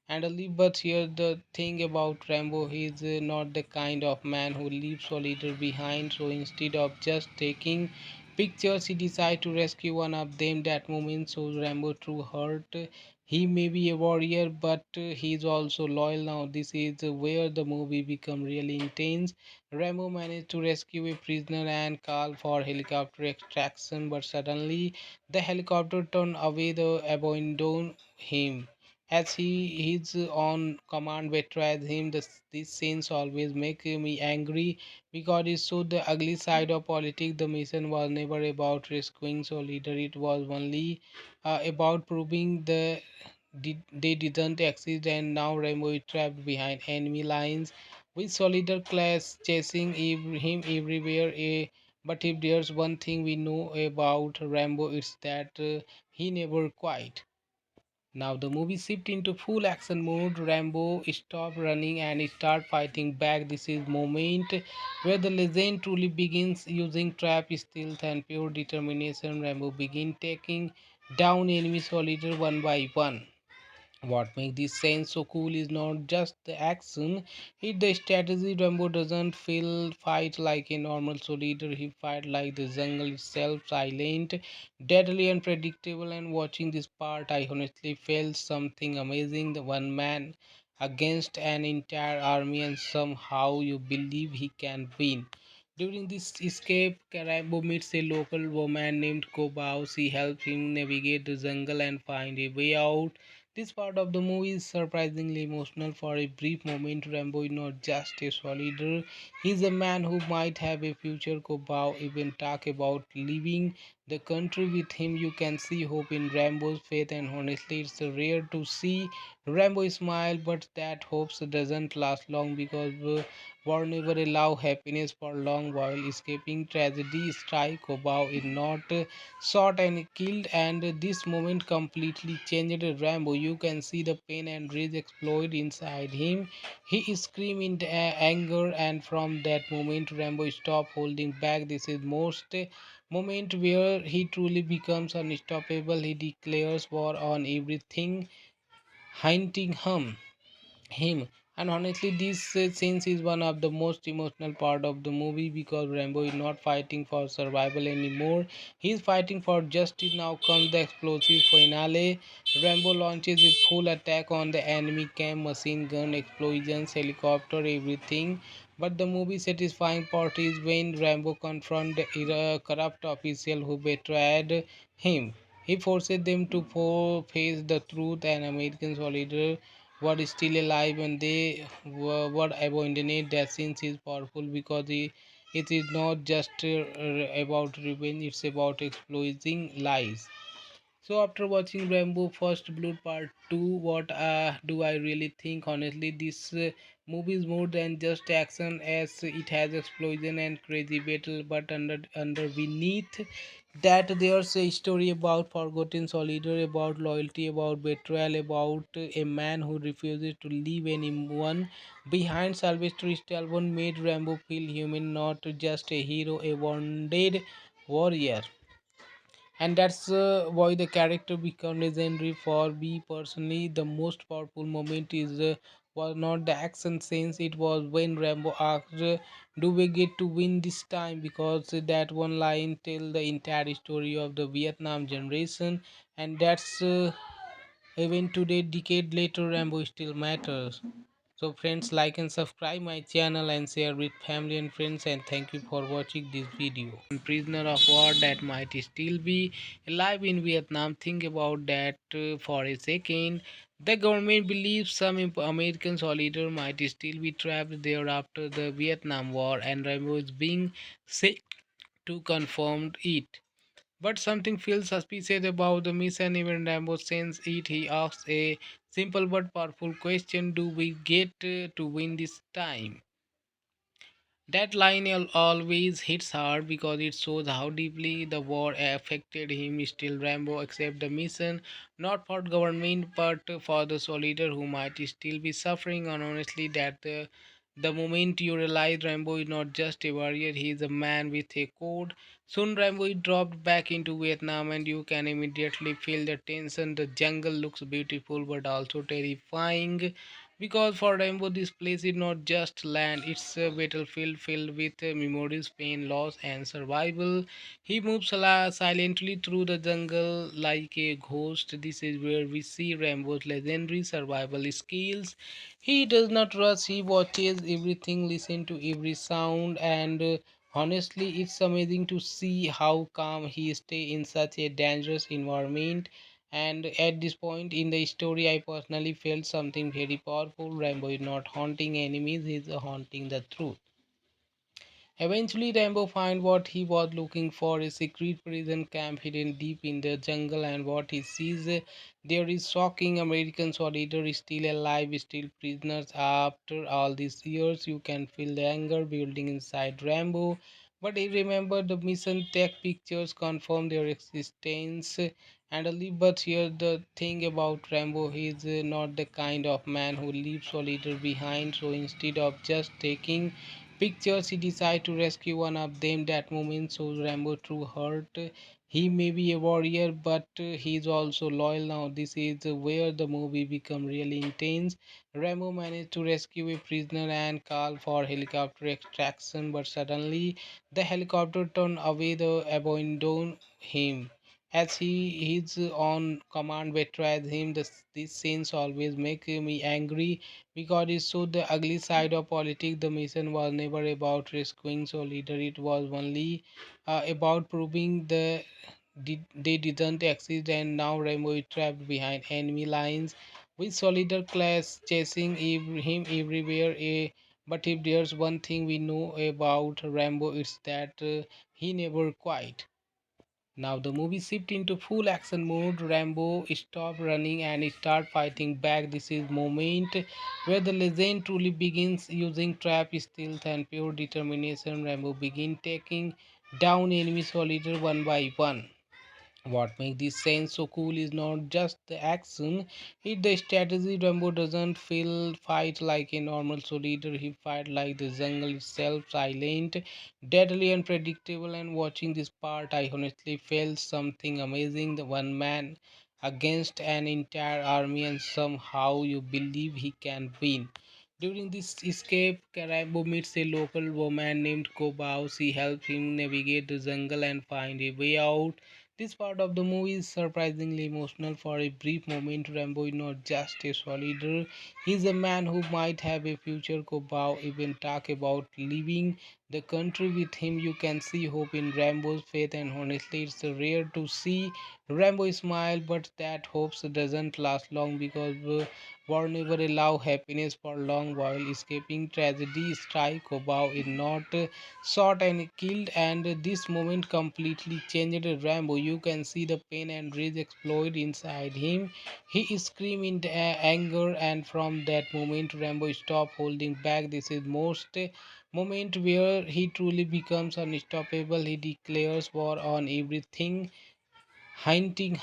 But here the thing about Rambo, he is not the kind of man who leaves soldiers behind. So instead of just taking pictures, he decides to rescue one of them. That moment shows Rambo true heart. He may be a warrior, but he is also loyal. Now this is where the movie become really intense. Rambo managed to rescue a prisoner and call for helicopter extraction, but suddenly the helicopter turned away, the abandoned him. as his own command betrays him. These scenes always make me angry because it showed the ugly side of politics. The mission was never about rescuing Soldier, it was only about proving they didn't exist, and now Rambo is trapped behind enemy lines with Soldier class chasing him everywhere. But if there's one thing we know about Rambo, it's that he never quit. Now the movie shift into full action mode. Rambo stop running and start fighting back. This is moment where the legend truly begins, using trap, stealth, and pure determination. Rambo begin taking down enemy soldiers one by one. What makes this scene so cool is not just the action, it's the strategy. Rambo doesn't feel fight like a normal soldier, he fight like the jungle itself, silent, deadly, unpredictable. And watching this part, I honestly felt something amazing. The one man against an entire army, and somehow you believe he can win. During this escape, Rambo meets a local woman named Kobao. She helps him navigate the jungle and find a way out. This part of the movie is surprisingly emotional. For a brief moment, Rambo is not just a soldier, he's a man who might have a future. Kobao even talk about leaving the country with him. You can see hope in Rambo's faith, and honestly, it's rare to see Rambo smile, but that hope doesn't last long because war never allow happiness for long. While escaping tragedy, strike Kobao is not shot and killed, and this moment completely changed Rambo. You can see the pain and rage explode inside him. He screamed in anger, and from that moment Rambo stopped holding back. This is most moment where he truly becomes unstoppable. He declares war on everything hunting him. And honestly, this scenes is one of the most emotional part of the movie because Rambo is not fighting for survival anymore, he's fighting for justice. Now comes the explosive finale. Rambo launches a full attack on the enemy camp, machine gun, explosions, helicopter, everything. But the movie satisfying part is when Rambo confronts the corrupt official who betrayed him. He forces them to face the truth, and American soldier what is still alive, and they were abandoned. That sense is powerful because it is not just about revenge, it's about exposing lies. So after watching Rambo First Blood Part 2, what do I really think? Honestly, this movie is more than just action, as it has explosion and crazy battle, but under beneath that there's a story about forgotten soldier, about loyalty, about betrayal, about a man who refuses to leave anyone behind. Sylvester Stallone made Rambo feel human, not just a hero, a wounded warrior, and that's why the character become legendary. For me personally, the most powerful moment is was not the action scenes, it was when Rambo asked, do we get to win this time? Because that one line tell the entire story of the Vietnam generation, and that's even today, decade later, Rambo still matters. So friends, like and subscribe my channel and share with family and friends, and thank you for watching this video. Prisoner of war that might still be alive in Vietnam. Think about that for a second. The government believes some American soldiers might still be trapped there after the Vietnam War, and Rambo is being sent to confirm it. But something feels suspicious about the mission. Even Rambo sends it. He asks a simple but powerful question: do we get to win this time? That line always hits hard because it shows how deeply the war affected him. Still, Rambo accepts the mission, not for government but for the soldier who might still be suffering. And honestly, the moment you realize Rambo is not just a warrior, he is a man with a code. Soon, Rambo is dropped back into Vietnam, and you can immediately feel the tension. The jungle looks beautiful but also terrifying because for Rainbow, this place is not just land, it's a battlefield filled with memories, pain, loss, and survival. He moves silently through the jungle like a ghost. This is where we see Rambo's legendary survival skills. He does not rush, he watches everything, listens to every sound, and honestly, it's amazing to see how calm he stays in such a dangerous environment. And at this point in the story, I personally felt something very powerful. Rambo is not haunting enemies, he's haunting the truth. Eventually, Rambo finds what he was looking for, a secret prison camp hidden deep in the jungle, and what he sees there is shocking. American soldiers still alive, still prisoners. After all these years, you can feel the anger building inside Rambo. But he remembered the mission, tech pictures confirm their existence. But here the thing about Rambo, he is not the kind of man who leaves soldiers behind. So instead of just taking pictures, he decides to rescue one of them. That moment shows Rambo true heart. He may be a warrior, but he is also loyal. Now this is where the movie become really intense. Rambo managed to rescue a prisoner and call for helicopter extraction, but suddenly the helicopter turned away, the abandoned him. As his own command betrays him, these scenes always make me angry because it showed the ugly side of politics. The mission was never about rescuing soldier; it was only about proving they didn't exist. And now Rambo is trapped behind enemy lines with soldier class chasing him everywhere. But if there's one thing we know about Rambo, it's that he never quit. Now the movie shift into full action mode. Rambo stop running and start fighting back. This is moment where the legend truly begins, using trap, stealth, and pure determination. Rambo begin taking down enemy soldiers one by one. What makes this scene so cool is not just the action, it's the strategy. Rambo doesn't feel fight like a normal soldier, he fight like the jungle itself, silent, deadly, unpredictable. And watching this part, I honestly felt something amazing. The one man against an entire army, and somehow you believe he can win. During this escape, Rambo meets a local woman named Kobao. She helps him navigate the jungle and find a way out. This part of the movie is surprisingly emotional. For a brief moment, Rambo is not just a soldier, he's a man who might have a future. Kobao even talk about leaving the country with him. You can see hope in Rambo's faith, and honestly, it's rare to see Rambo smile, but that hope doesn't last long because war never allow happiness for long. While escaping tragedy, strike Kobao is not shot and killed, and this moment completely changed Rambo. You can see the pain and rage explode inside him. He screamed in anger, and from that moment Rambo stopped holding back. This is most moment where he truly becomes unstoppable. He declares war on everything hunting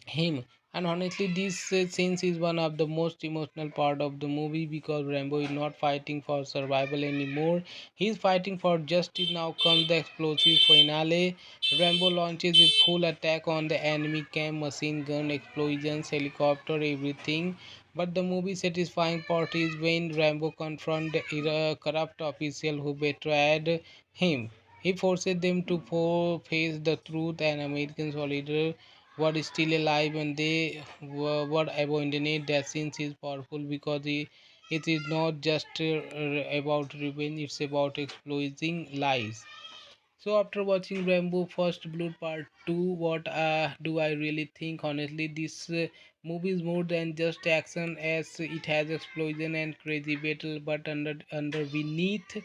him. And honestly, this scenes is one of the most emotional part of the movie because Rambo is not fighting for survival anymore, he is fighting for justice. Now comes the explosive finale. Rambo launches a full attack on the enemy camp, machine gun, explosions, helicopter, everything. But the movie satisfying part is when Rambo confronts the corrupt official who betrayed him. He forces them to face the truth. And American soldier were still alive and they were abandoned. That scene is powerful because it is not just about revenge, it's about exposing lies. So after watching Rambo First Blood Part 2, what do I really think? Honestly, this movie is more than just action, as it has explosion and crazy battle, but under beneath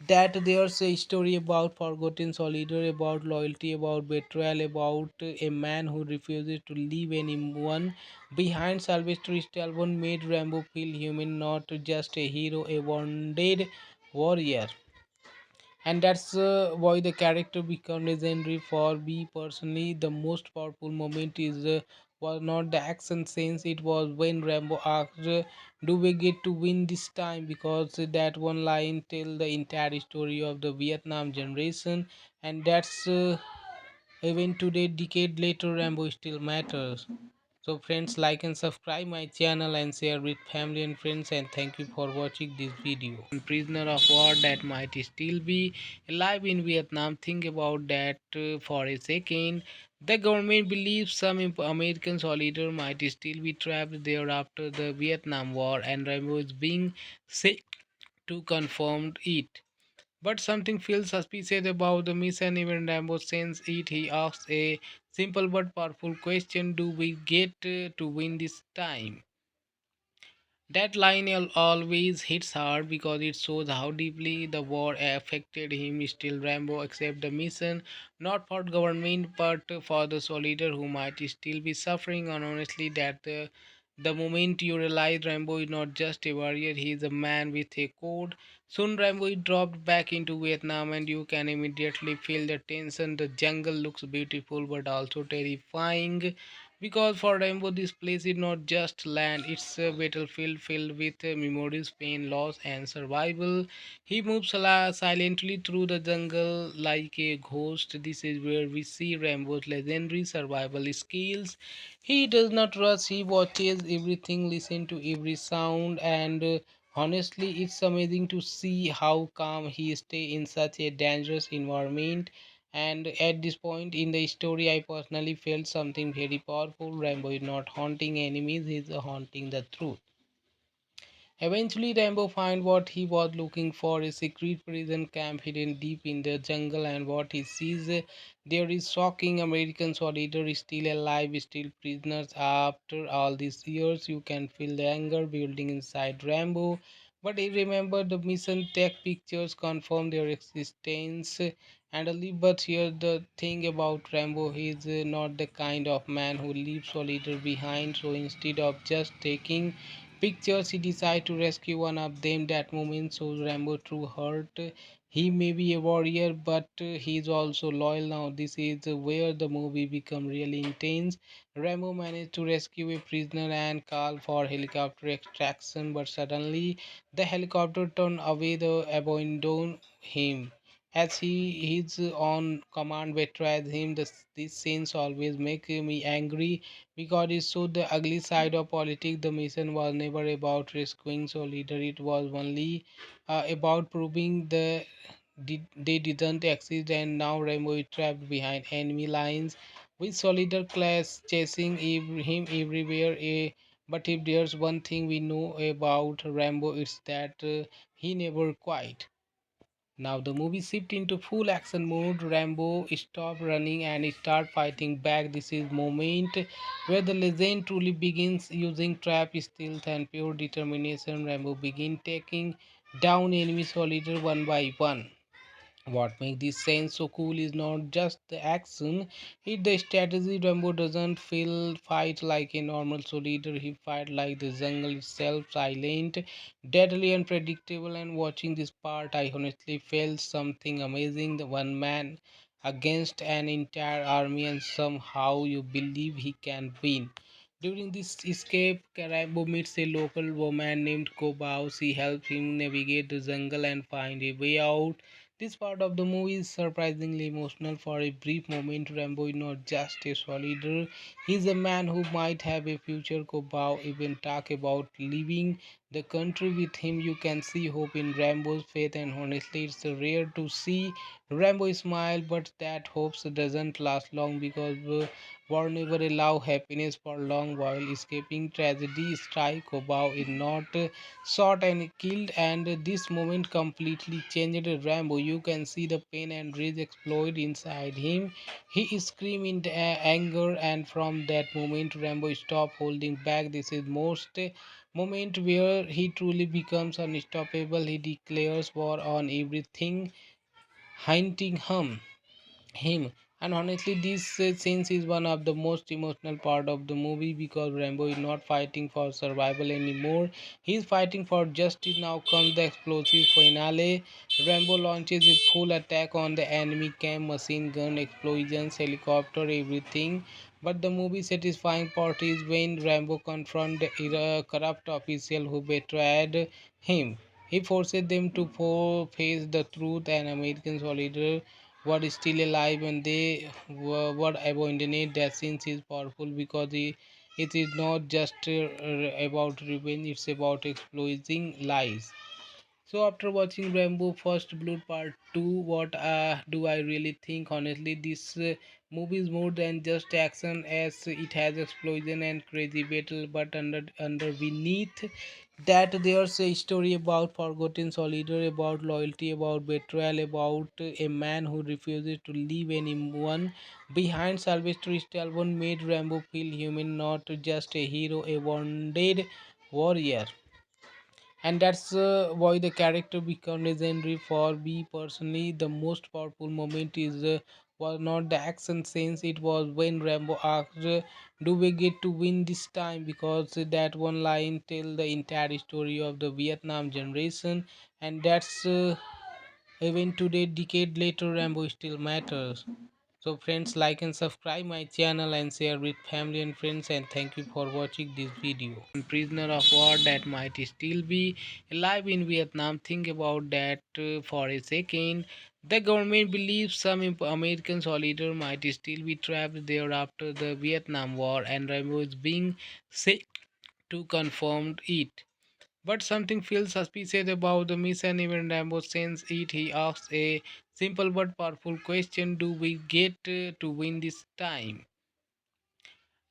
that there's a story about forgotten soldier, about loyalty, about betrayal, about a man who refuses to leave anyone behind. Sylvester Stallone made Rambo feel human, not just a hero, a wounded warrior. And that's why the character become legendary. For me personally, the most powerful moment is was not the action scenes, it was when Rambo asked, do we get to win this time? Because that one line tell the entire story of the Vietnam generation. And that's even today, decade later, Rambo still matters. So friends, like and subscribe my channel and share with family and friends, and thank you for watching this video. Prisoner of war that might still be alive in Vietnam. Think about that for a second. The government believes some American soldiers might still be trapped there after the Vietnam War, and Rambo is being sent to confirm it. But something feels suspicious about the mission. Even Rambo sends it. He asks a Simple but powerful question: do we get to win this time? That line always hits hard because it shows how deeply the war affected him. Still, Rambo accepts the mission, not for government but for the soldier who might still be suffering. And honestly, the moment you realize Rambo is not just a warrior, he is a man with a code. Soon, Rambo is dropped back into Vietnam, and you can immediately feel the tension. The jungle looks beautiful but also terrifying because for Rainbow, this place is not just land, it's a battlefield filled with memories, pain, loss, and survival. He moves silently through the jungle like a ghost. This is where we see Rainbow's legendary survival skills. He does not rush, he watches everything, listens to every sound, and honestly, it's amazing to see how calm he stays in such a dangerous environment. And at this point in the story, I personally felt something very powerful. Rambo is not haunting enemies, he's haunting the truth. Eventually, Rambo finds what he was looking for, a secret prison camp hidden deep in the jungle, and what he sees there is shocking. American soldiers still alive, still prisoners. After all these years, you can feel the anger building inside Rambo. But he remember the mission tech pictures confirm their existence. But here the thing about Rambo, he is not the kind of man who leaves soldiers behind. So instead of just taking pictures, he decides to rescue one of them. That moment shows Rambo true heart. He may be a warrior, but he is also loyal. Now this is where the movie become really intense. Rambo managed to rescue a prisoner and call for helicopter extraction, but suddenly the helicopter turned away, the abandoned him. As his own command betrays him, these scenes always make me angry because it showed the ugly side of politics. The mission was never about rescuing soldier; it was only about proving they didn't exist. And now Rambo is trapped behind enemy lines with soldier class chasing him everywhere. But if there's one thing we know about Rambo, it's that he never quit. Now the movie shift into full action mode. Rambo stop running and start fighting back. This is moment where the legend truly begins, using trap, stealth, and pure determination. Rambo begin taking down enemy soldiers one by one. What makes this scene so cool is not just the action, it's the strategy. Rambo doesn't feel fight like a normal soldier, he fight like the jungle itself, silent, deadly, unpredictable. And watching this part, I honestly felt something amazing. The one man against an entire army, and somehow you believe he can win. During this escape, Rambo meets a local woman named Kobao. She helps him navigate the jungle and find a way out. This part of the movie is surprisingly emotional. For a brief moment, Rambo is not just a soldier, he is a man who might have a future. Kobao even talk about leaving the country with him. You can see hope in Rambo's faith, and honestly, it's rare to see Rambo smile, but that hope doesn't last long because war never allow happiness for long. While escaping tragedy, strike Kobao is not shot and killed, and this moment completely changed Rambo. You can see the pain and rage explode inside him. He screamed in anger, and from that moment Rambo stopped holding back. This is most moment where he truly becomes unstoppable. He declares war on everything hunting him. And honestly, this scenes is one of the most emotional part of the movie because Rambo is not fighting for survival anymore, he's fighting for justice. Now comes the explosive finale. Rambo launches a full attack on the enemy camp, machine gun, explosions, helicopter, everything. But the movie satisfying part is when Rambo confronts the corrupt official who betrayed him. He forces them to face the truth. And American soldier were still alive and they were abandoned. That scene is powerful because it is not just about revenge, it's about exposing lies. So after watching Rambo First Blood Part 2, what do I really think? Honestly, this movie is more than just action, as it has explosion and crazy battle, but underneath that there's a story about forgotten soldier, about loyalty, about betrayal, about a man who refuses to leave anyone behind. Sylvester Stallone made Rambo feel human, not just a hero, a wounded warrior. And that's why the character become legendary. For me personally, the most powerful moment is was not the action scenes, it was when Rambo asked, do we get to win this time? Because that one line tell the entire story of the Vietnam generation. And that's even today, decade later, Rambo still matters. So friends, like and subscribe my channel and share with family and friends, and thank you for watching this video. Prisoner of war that might still be alive in Vietnam. Think about that for a second. The government believes some American soldiers might still be trapped there after the Vietnam War, and Rambo is being sent to confirm it. But something feels suspicious about the mission. Even Rambo sends it. He asks a simple but powerful question: do we get to win this time?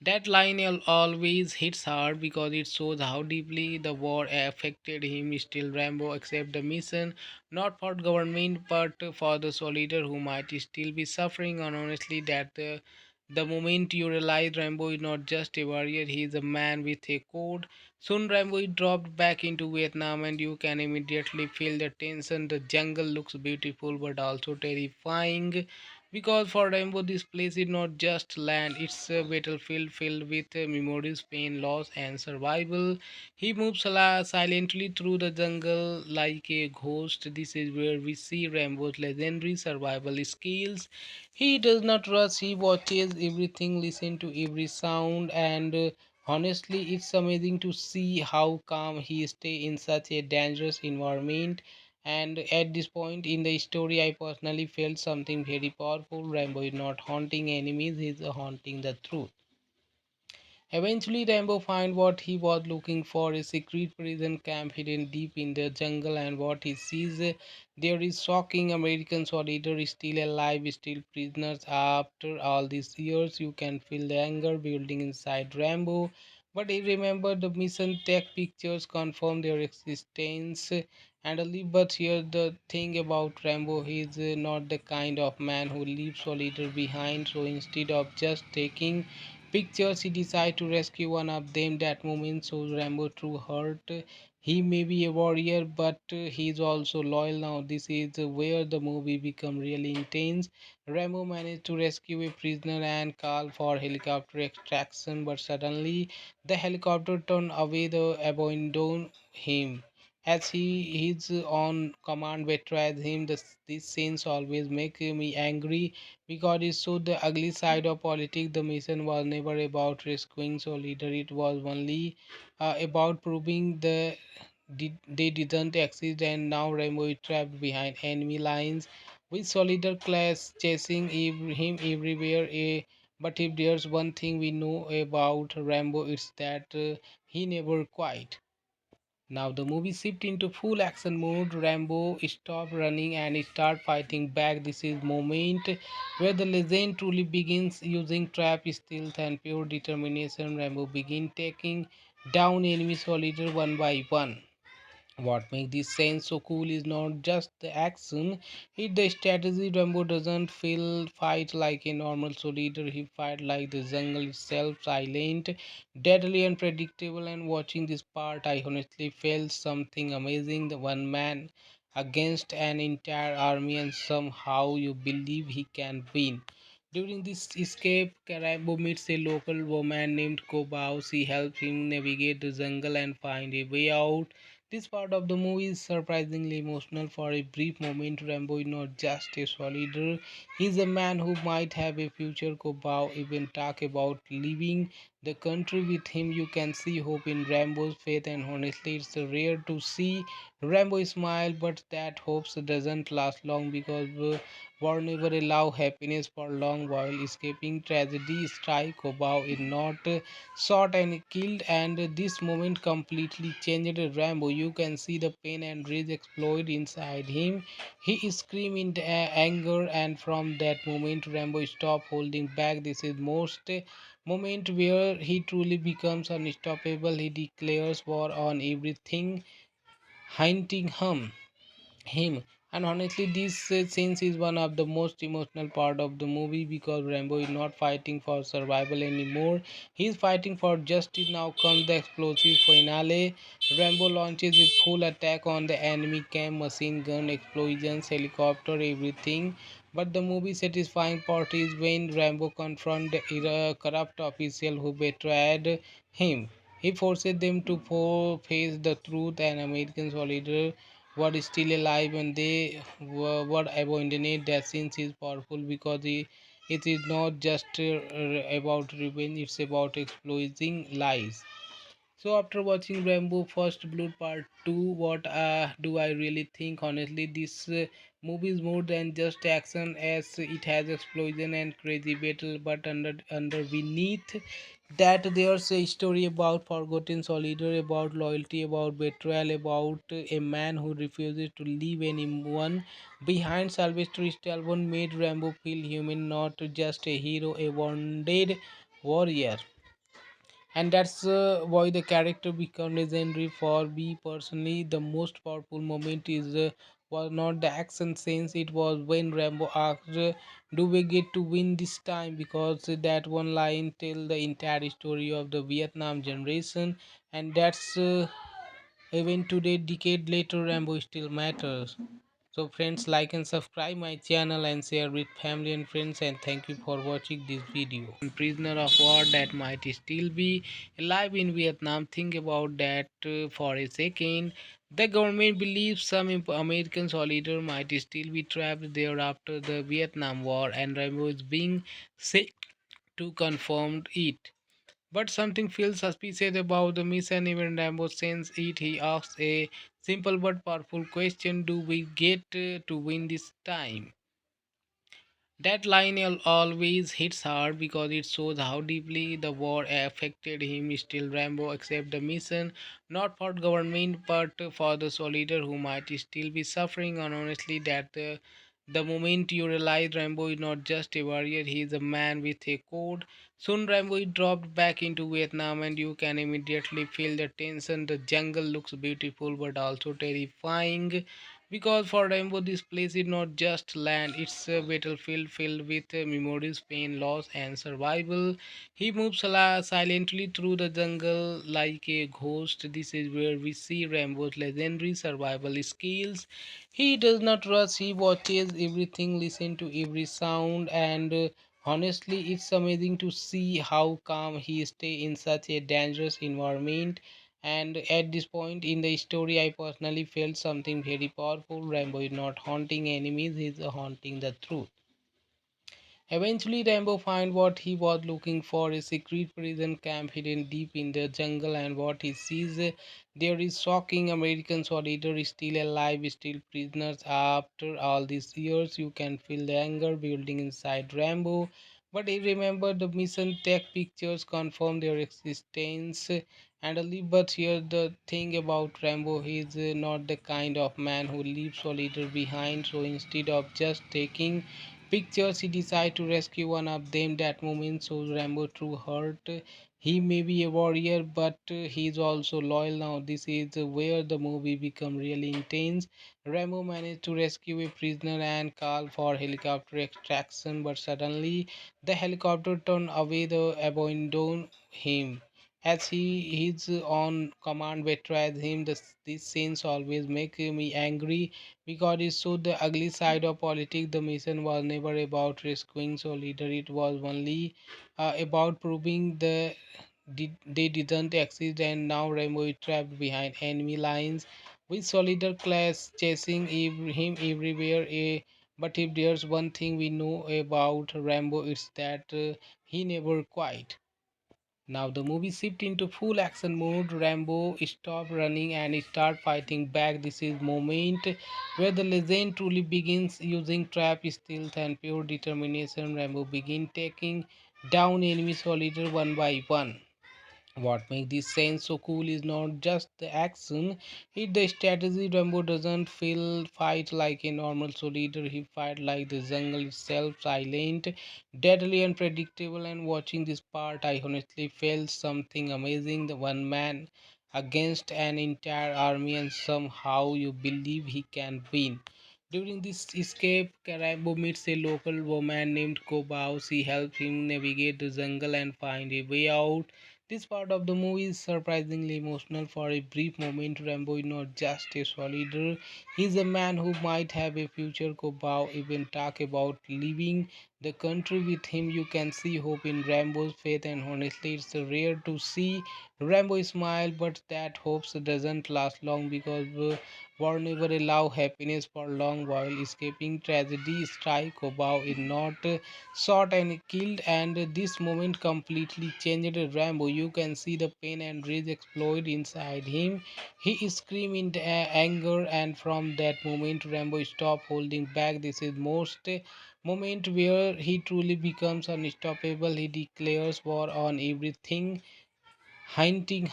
That line always hits hard because it shows how deeply the war affected him. Still, Rambo accepts the mission, not for government but for the soldier who might still be suffering. And honestly, that the moment you realize Rambo is not just a warrior, he is a man with a code. Soon, Rambo is dropped back into Vietnam, and you can immediately feel the tension. The jungle looks beautiful but also terrifying, because for Rambo, this place is not just land, it's a battlefield filled with memories, pain, loss, and survival. He moves silently through the jungle like a ghost. This is where we see Rambo's legendary survival skills. He does not rush, he watches everything, listens to every sound, and honestly, it's amazing to see how calm he stays in such a dangerous environment. And at this point in the story, I personally felt something very powerful. Rambo is not haunting enemies, he's haunting the truth. Eventually, Rambo finds what he was looking for, a secret prison camp hidden deep in the jungle, and what he sees there is shocking. American soldiers still alive, still prisoners. After all these years, you can feel the anger building inside Rambo. But he remembered the mission, tech pictures confirm their existence. But here the thing about Rambo, he is not the kind of man who leaves soldiers behind. So instead of just taking pictures, he decides to rescue one of them. That moment shows Rambo true heart. He may be a warrior, but he is also loyal. Now this is where the movie become really intense. Rambo managed to rescue a prisoner and call for helicopter extraction, but suddenly the helicopter turned away, the abandoned him. As his own command betrays him, these scenes always make me angry because it showed the ugly side of politics. The mission was never about rescuing soldier; it was only about proving they didn't exist. And now Rambo is trapped behind enemy lines with soldier class chasing him everywhere. But if there's one thing we know about Rambo, it's that he never quit. Now the movie shift into full action mode. Rambo stop running and start fighting back. This is moment where the legend truly begins, using trap, stealth, and pure determination. Rambo begin taking down enemy soldiers one by one. What makes this scene so cool is not just the action, it's the strategy. Rambo doesn't feel fight like a normal soldier, he fight like the jungle itself, silent, deadly, unpredictable. And watching this part, I honestly felt something amazing. The one man against an entire army, and somehow you believe he can win. During this escape, Rambo meets a local woman named Kobao. She helps him navigate the jungle and find a way out. This part of the movie is surprisingly emotional. For a brief moment, Rambo is not just a soldier, he's a man who might have a future. Kobao even talk about leaving the country with him. You can see hope in Rambo's faith, and honestly, it's rare to see Rambo smile, but that hope doesn't last long because war never allow happiness for long. While escaping tragedy, strike Kobao is not shot and killed, and this moment completely changed Rambo. You can see the pain and rage explode inside him. He screamed in anger, and from that moment Rambo stopped holding back. This is most moment where he truly becomes unstoppable. He declares war on everything, hunting him. And honestly, this scenes is one of the most emotional part of the movie because Rambo is not fighting for survival anymore. He's fighting for justice. Now comes the explosive finale. Rambo launches a full attack on the enemy camp, machine gun, explosions, helicopter, everything. But the movie satisfying part is when Rambo confronts the corrupt official who betrayed him. He forces them to face the truth, and American soldiers were still alive and they were abandoned. That scene is powerful because it is not just about revenge, it's about exposing lies. So after watching Rambo First Blood Part 2, what do I really think? Honestly, this movie is more than just action, as it has explosion and crazy battle, but under beneath that there's a story about forgotten soldier, about loyalty, about betrayal, about a man who refuses to leave anyone behind. Sylvester Stallone made Rambo feel human, not just a hero, a wounded warrior, and that's why the character become legendary. For me personally, the most powerful moment is was not the action scenes, it was when Rambo asked, do we get to win this time? Because that one line tell the entire story of the Vietnam generation, and that's even today, decade later, Rambo still matters. So friends, like and subscribe my channel and share with family and friends, and thank you for watching this video. Prisoner of war that might still be alive in Vietnam. Think about that for a second. The government believes some American soldiers might still be trapped there after the Vietnam War, and Rambo is being sent to confirm it. But something feels suspicious about the mission. Even Rambo sends it. He asks a simple but powerful question: do we get to win this time? That line always hits hard because it shows how deeply the war affected him. Still, Rambo accepts the mission, not for government but for the soldier who might still be suffering. And honestly, that the moment you realize Rambo is not just a warrior, he is a man with a code. Soon, Rambo is dropped back into Vietnam, and you can immediately feel the tension. The jungle looks beautiful but also terrifying, because for Rambo, this place is not just land, it's a battlefield filled with memories, pain, loss, and survival. He moves silently through the jungle like a ghost. This is where we see Rambo's legendary survival skills. He does not rush, he watches everything, listens to every sound, and honestly, it's amazing to see how calm he stays in such a dangerous environment. And at this point in the story, I personally felt something very powerful. Rambo is not haunting enemies, he's haunting the truth. Eventually, Rambo finds what he was looking for, a secret prison camp hidden deep in the jungle, and what he sees there is shocking. American soldiers still alive, still prisoners. After all these years, you can feel the anger building inside Rambo. But he remember the mission tech pictures confirm their existence. But here the thing about Rambo, he is not the kind of man who leaves soldiers behind. So instead of just taking pictures, he decides to rescue one of them. That moment shows Rambo true heart. He may be a warrior, but he is also loyal. Now this is where the movie become really intense. Rambo managed to rescue a prisoner and call for helicopter extraction, but suddenly the helicopter turned away, the abandoned him. As his own command betrays him, these scenes always make me angry because it showed the ugly side of politics. The mission was never about rescuing soldier; it was only about proving they didn't exist. And now Rambo is trapped behind enemy lines with soldier class chasing him everywhere. But if there's one thing we know about Rambo, it's that he never quit. Now the movie shift into full action mode. Rambo stop running and start fighting back. This is moment where the legend truly begins, using trap, stealth, and pure determination. Rambo begin taking down enemy soldier one by one. What makes this scene so cool is not just the action, it's the strategy. Rambo doesn't feel fight like a normal soldier, he fight like the jungle itself, silent, deadly, unpredictable. And watching this part, I honestly felt something amazing. The one man against an entire army, and somehow you believe he can win. During this escape, Rambo meets a local woman named Kobao. She helps him navigate the jungle and find a way out. This part of the movie is surprisingly emotional. For a brief moment, Rambo is not just a soldier, he's a man who might have a future. Kobao even talk about leaving the country with him. You can see hope in Rambo's faith, and honestly, it's rare to see Rambo smile, but that hope doesn't last long because war never allow happiness for long. While escaping tragedy, strike Kobao is not shot and killed, and this moment completely changed Rambo. You can see the pain and rage explode inside him. He screamed in anger, and from that moment Rambo stopped holding back. This is most moment where he truly becomes unstoppable. He declares war on everything hunting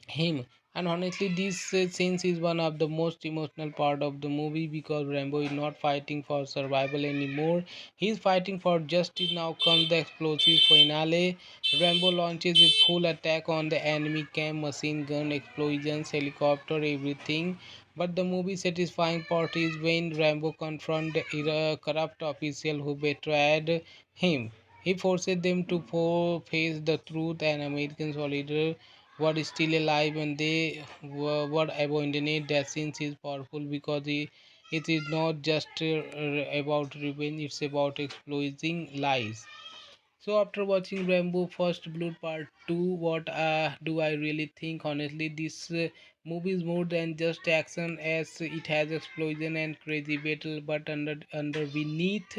him. And honestly, this scenes is one of the most emotional part of the movie because Rambo is not fighting for survival anymore, he's fighting for justice. Now comes the explosive finale. Rambo launches a full attack on the enemy camp, machine gun, explosions, helicopter, everything. But the movie satisfying part is when Rambo confronts the corrupt official who betrayed him. He forces them to face the truth. And American soldier were still alive and they were abandoned. That scene is powerful because it is not just about revenge, it's about exposing lies. So after watching Rambo First Blood Part 2, what do I really think? Honestly, this movie is more than just action, as it has explosion and crazy battle, but under beneath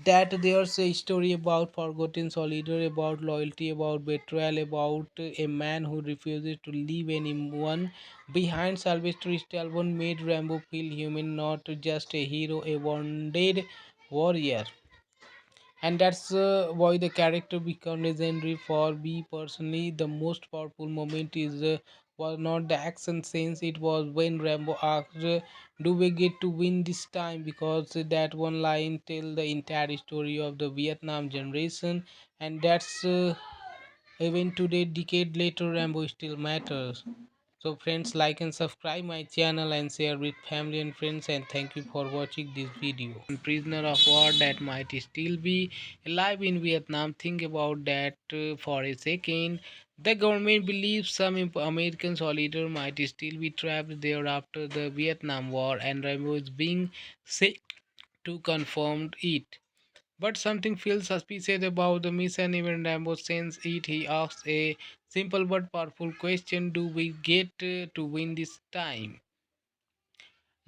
that there's a story about forgotten soldier, about loyalty, about betrayal, about a man who refuses to leave anyone behind. Sylvester Stallone made Rambo feel human, not just a hero, a wounded warrior. And that's why the character become legendary. For me personally, the most powerful moment is was not the action scenes, it was when Rambo asked, do we get to win this time? Because that one line tell the entire story of the Vietnam generation. And that's even today, decade later, Rambo still matters. So friends, like and subscribe my channel and share with family and friends, and thank you for watching this video. Prisoner of war that might still be alive in Vietnam. Think about that for a second. The government believes some American soldiers might still be trapped there after the Vietnam War, and Rambo is being sent to confirm it. But something feels suspicious about the mission. Even Rambo sends it. He asks a simple but powerful question: do we get to win this time?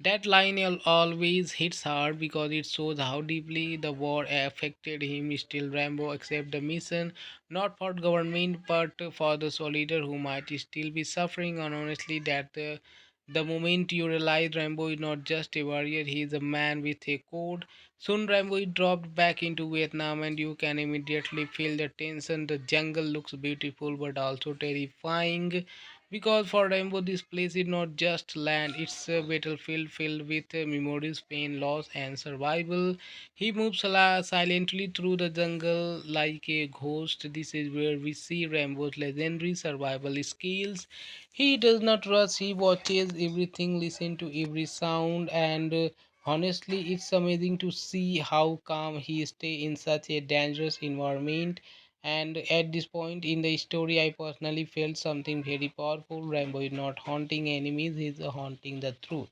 That line always hits hard because it shows how deeply the war affected him. Still, Rambo accepts the mission, not for government but for the soldier who might still be suffering. And honestly, that the moment you realize Rambo is not just a warrior, he is a man with a code. Soon, Rambo is dropped back into Vietnam, and you can immediately feel the tension. The jungle looks beautiful but also terrifying because for Rainbow, this place is not just land, it's a battlefield filled with memories, pain, loss, and survival. He moves silently through the jungle like a ghost. This is where we see Rainbow's legendary survival skills. He does not rush, he watches everything, listens to every sound, and honestly, it's amazing to see how calm he stays in such a dangerous environment. And at this point in the story, I personally felt something very powerful. Rambo is not haunting enemies, he is haunting the truth.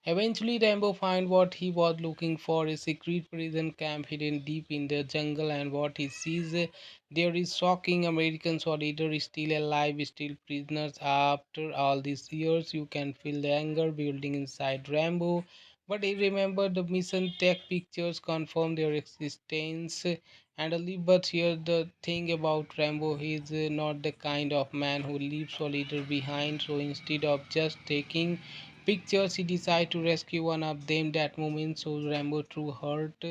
Eventually, Rambo finds what he was looking for, a secret prison camp hidden deep in the jungle, and what he sees there is shocking. American soldiers still alive, still prisoners. After all these years, you can feel the anger building inside Rambo. But he remembered the mission, tech pictures confirm their existence. But here the thing about Rambo, he is not the kind of man who leaves soldiers behind. So instead of just taking pictures, he decides to rescue one of them. That moment shows Rambo true heart.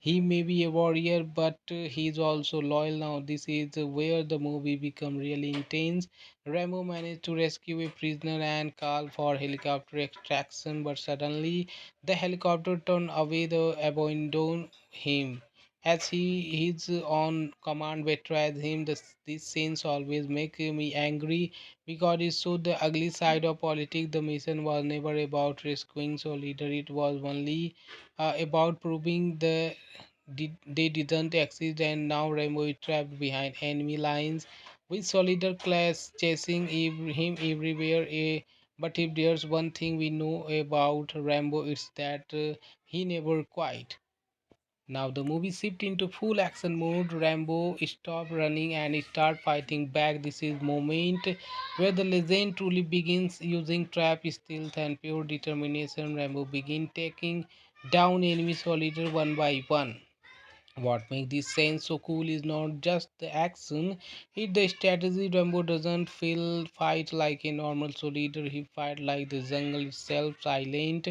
He may be a warrior, but he's also loyal. Now, this is where the movie become really intense. Rambo managed to rescue a prisoner and call for helicopter extraction, but suddenly the helicopter turned away the abandoned him. As his own command betrays him, these scenes always make me angry because it showed the ugly side of politics. The mission was never about rescuing so leader; it was only about proving they didn't exist, and now Rambo is trapped behind enemy lines with soldier class chasing him everywhere. But if there's one thing we know about Rambo, it's that he never quit. Now the movie shift into full action mode. Rambo stop running and start fighting back. This is moment where the legend truly begins, using trap, stealth, and pure determination. Rambo begin taking down enemy soldiers one by one. What makes this scene so cool is not just the action, it's the strategy. Rambo doesn't feel fight like a normal soldier, he fight like the jungle itself, silent,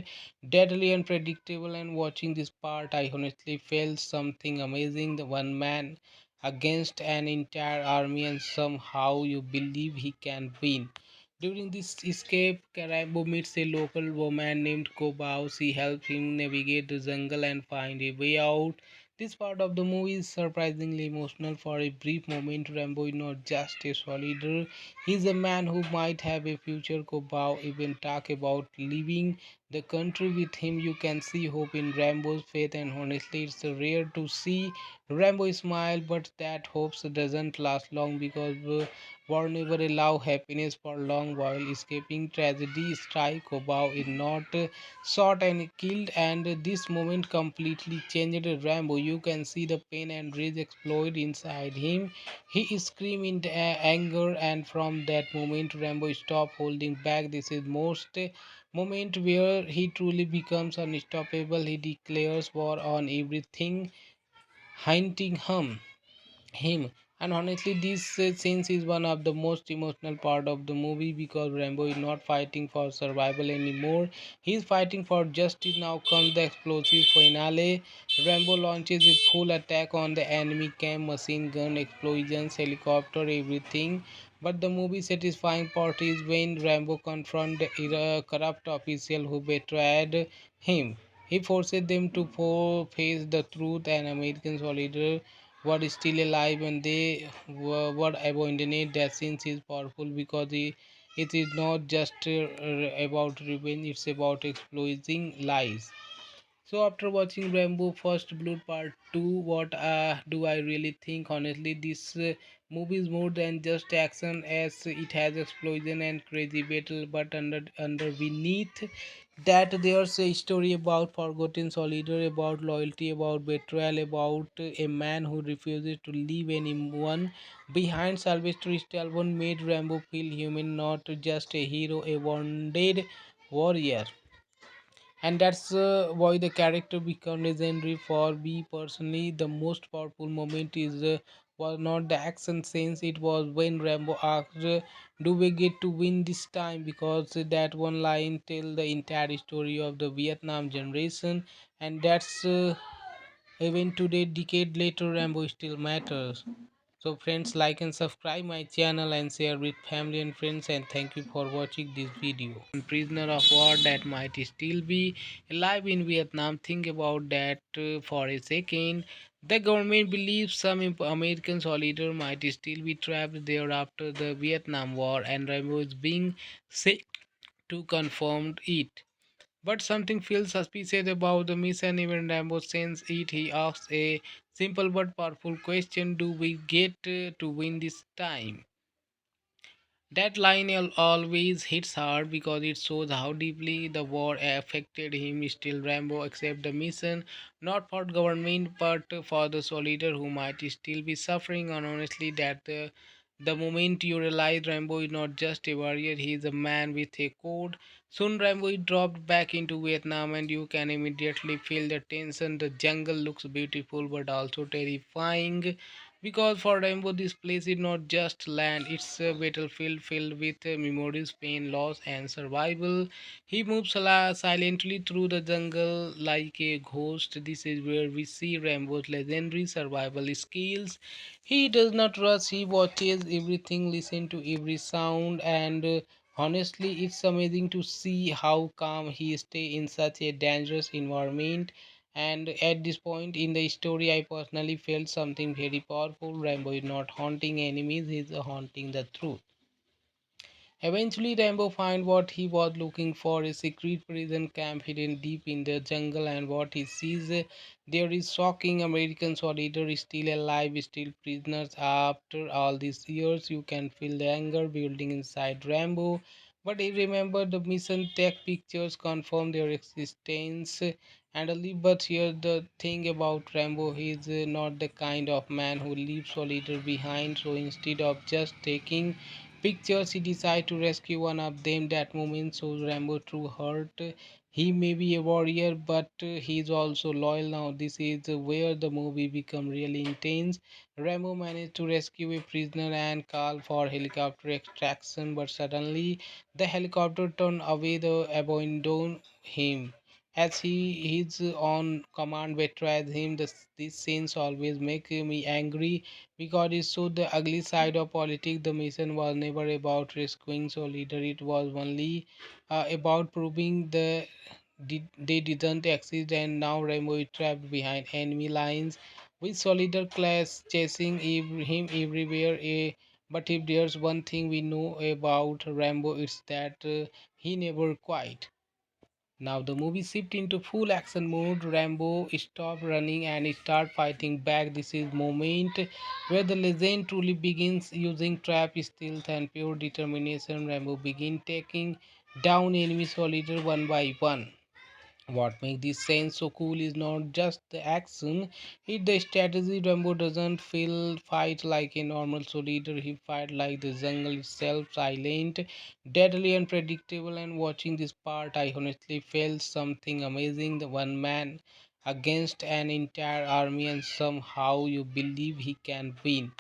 deadly, unpredictable. And watching this part, I honestly felt something amazing. The one man against an entire army, and somehow you believe he can win. During this escape, Rambo meets a local woman named Kobao. She helps him navigate the jungle and find a way out. This part of the movie is surprisingly emotional. For a brief moment, Rambo is not just a soldier, he's a man who might have a future. Kobao even talk about leaving the country with him. You can see hope in Rambo's faith, and honestly, it's rare to see Rambo smile, but that hope doesn't last long because war never allow happiness for long. While escaping tragedy, strike Kobao is not shot and killed, and this moment completely changed Rambo. You can see the pain and rage explode inside him. He screamed in anger, and from that moment Rambo stopped holding back. This is most moment where he truly becomes unstoppable. He declares war on everything hunting him. And honestly, this scenes is one of the most emotional part of the movie because Rambo is not fighting for survival anymore, he's fighting for justice. Now comes the explosive finale. Rambo launches a full attack on the enemy camp, machine gun, explosions, helicopter, everything. But the movie satisfying part is when Rambo confronts the corrupt official who betrayed him. He forces them to face the truth, and American soldier were still alive and they were abandoned. That scene is powerful because it is not just about revenge, it's about exposing lies. So after watching Rambo First Blood Part 2, what do I really think? Honestly, this movie is more than just action, as it has explosion and crazy battle, but under beneath that there's a story about forgotten soldier, about loyalty, about betrayal, about a man who refuses to leave anyone behind. Sylvester Stallone made Rambo feel human, not just a hero, a wounded warrior. And that's why the character become legendary. For me personally, the most powerful moment is was not the action scenes, it was when Rambo asked, do we get to win this time? Because that one line tell the entire story of the Vietnam generation. And that's even today, decade later, Rambo still matters. So friends, like and subscribe my channel and share with family and friends, and thank you for watching this video. Prisoner of war that might still be alive in Vietnam. Think about that for a second. The government believes some American soldiers might still be trapped there after the Vietnam War, and Rambo is being sent to confirm it. But something feels suspicious about the mission. Even Rambo sends it. He asks a simple but powerful question: do we get to win this time? That line always hits hard because it shows how deeply the war affected him. Still, Rambo accepts the mission, not for government but for the soldier who might still be suffering. And honestly, the moment you realize Rambo is not just a warrior, he is a man with a code. Soon, Rambo is dropped back into Vietnam, and you can immediately feel the tension. The jungle looks beautiful but also terrifying. Because for Rainbow, this place is not just land, it's a battlefield filled with memories, pain, loss, and survival. He moves silently through the jungle like a ghost. This is where we see Rambo's legendary survival skills. He does not rush, he watches everything, listens to every sound, and honestly, it's amazing to see how calm he stays in such a dangerous environment. And at this point in the story, I personally felt something very powerful. Rambo is not haunting enemies, he's haunting the truth. Eventually, Rambo finds what he was looking for, a secret prison camp hidden deep in the jungle, and what he sees there is shocking. American soldiers still alive, still prisoners. After all these years, you can feel the anger building inside Rambo. But he remembered the mission tech pictures confirm their existence. But here the thing about Rambo, he is not the kind of man who leaves soldiers behind. So instead of just taking pictures, he decides to rescue one of them. That moment shows Rambo true heart. He may be a warrior, but he is also loyal. Now this is where the movie become really intense. Rambo managed to rescue a prisoner and call for helicopter extraction, but suddenly the helicopter turned away, the abandoned him. As his own command betrays him, these scenes always make me angry because it showed the ugly side of politics. The mission was never about rescuing so leader; it was only about proving they didn't exist. And now Rambo is trapped behind enemy lines with soldier class chasing him everywhere. But if there's one thing we know about Rambo, it's that he never quit. Now the movie shift into full action mode. Rambo stop running and start fighting back. This is moment where the legend truly begins, using trap, stealth, and pure determination. Rambo begin taking down enemy soldiers one by one. What makes this scene so cool is not just the action, it's the strategy. Rambo doesn't feel fight like a normal soldier, he fight like the jungle itself, silent, deadly, unpredictable. And watching this part, I honestly felt something amazing. The one man against an entire army, and somehow you believe he can win.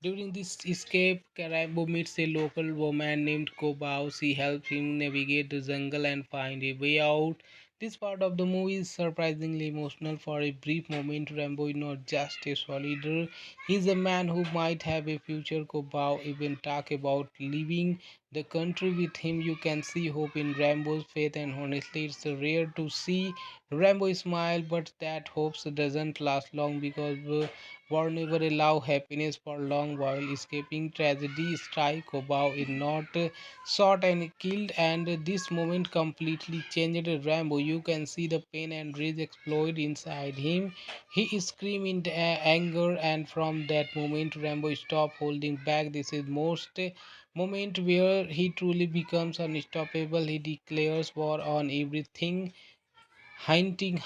During this escape, Rambo meets a local woman named Kobao. She helps him navigate the jungle and find a way out. This part of the movie is surprisingly emotional. For a brief moment, Rambo is not just a soldier, he's a man who might have a future. Kobao even talk about leaving the country with him. You can see hope in Rambo's faith, and honestly, it's rare to see Rambo smile, but that hope doesn't last long because war never allow happiness for long. While escaping tragedy, strike Kobao is not shot and killed, and this moment completely changed Rambo. You can see the pain and rage explode inside him. He screamed in anger, and from that moment Rambo stopped holding back. This is most moment where he truly becomes unstoppable. He declares war on everything hunting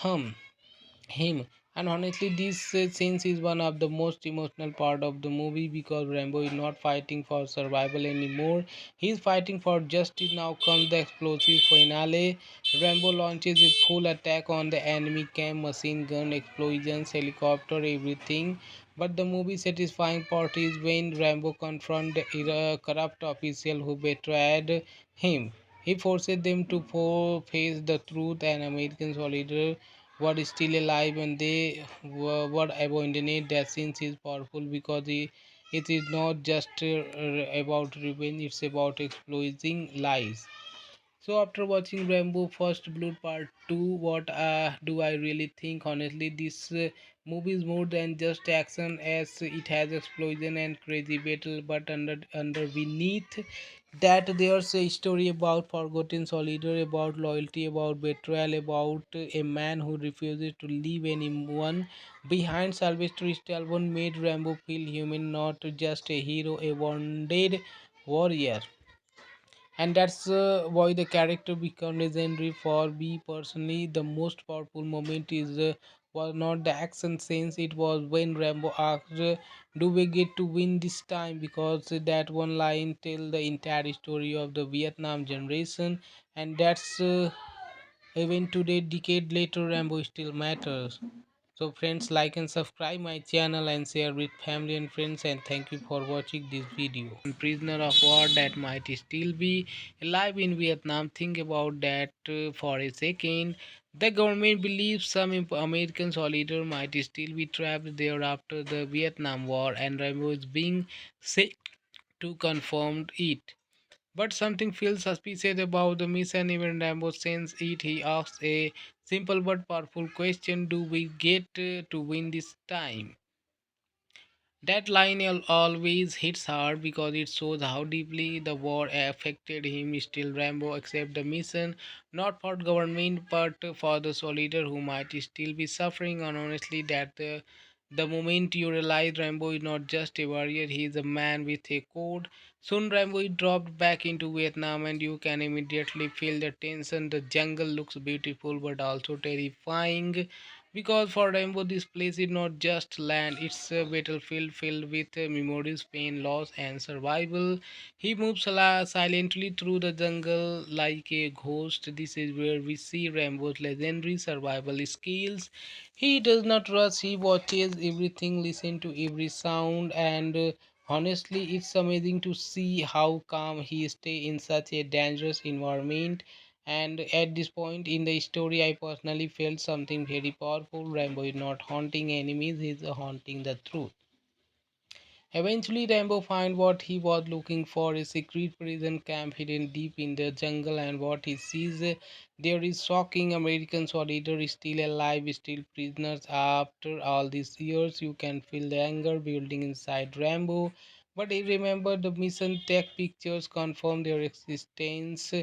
him. And honestly, this scenes is one of the most emotional part of the movie because Rambo is not fighting for survival anymore, he's fighting for justice. Now comes the explosive finale. Rambo launches a full attack on the enemy camp, machine gun, explosions, helicopter, everything. But the movie satisfying part is when Rambo confronts the corrupt official who betrayed him. He forces them to face the truth. And American soldier were still alive and they were abandoned. That scene is powerful because it is not just about revenge, it's about exposing lies. So after watching Rambo First Blood Part 2, what do I really think? Honestly, this movie is more than just action, as it has explosion and crazy battle, but under beneath that there's a story about forgotten soldier, about loyalty, about betrayal, about a man who refuses to leave anyone behind. Sylvester Stallone made Rambo feel human, not just a hero, a wounded warrior. And that's why the character become legendary. For me personally, the most powerful moment is was not the action scenes, it was when Rambo asked, do we get to win this time? Because that one line tell the entire story of the Vietnam generation. And that's even today, decade later, Rambo still matters. So friends, like and subscribe my channel and share with family and friends, and thank you for watching this video. Prisoner of war that might still be alive in Vietnam. Think about that for a second. The government believes some American soldiers might still be trapped there after the Vietnam War, and Rambo is being sent to confirm it. But something feels suspicious about the mission. Even Rambo sends it. He asks a simple but powerful question: do we get to win this time? That line always hits hard because it shows how deeply the war affected him. Still, Rambo accepts the mission, not for government but for the soldier who might still be suffering. And honestly, the moment you realize Rambo is not just a warrior, he is a man with a code. Soon, Rambo is dropped back into Vietnam, and you can immediately feel the tension. The jungle looks beautiful but also terrifying because for Rainbow, this place is not just land, it's a battlefield filled with memories, pain, loss, and survival. He moves silently through the jungle like a ghost. This is where we see Rainbow's legendary survival skills. He does not rush, he watches everything, listens to every sound, and honestly, it's amazing to see how calm he stays in such a dangerous environment. And at this point in the story, I personally felt something very powerful. Rambo is not haunting enemies, he is haunting the truth. Eventually, Rambo finds what he was looking for, a secret prison camp hidden deep in the jungle, and what he sees there is shocking. American soldiers still alive, still prisoners. After all these years, you can feel the anger building inside Rambo. But he remember the mission tech pictures confirm their existence.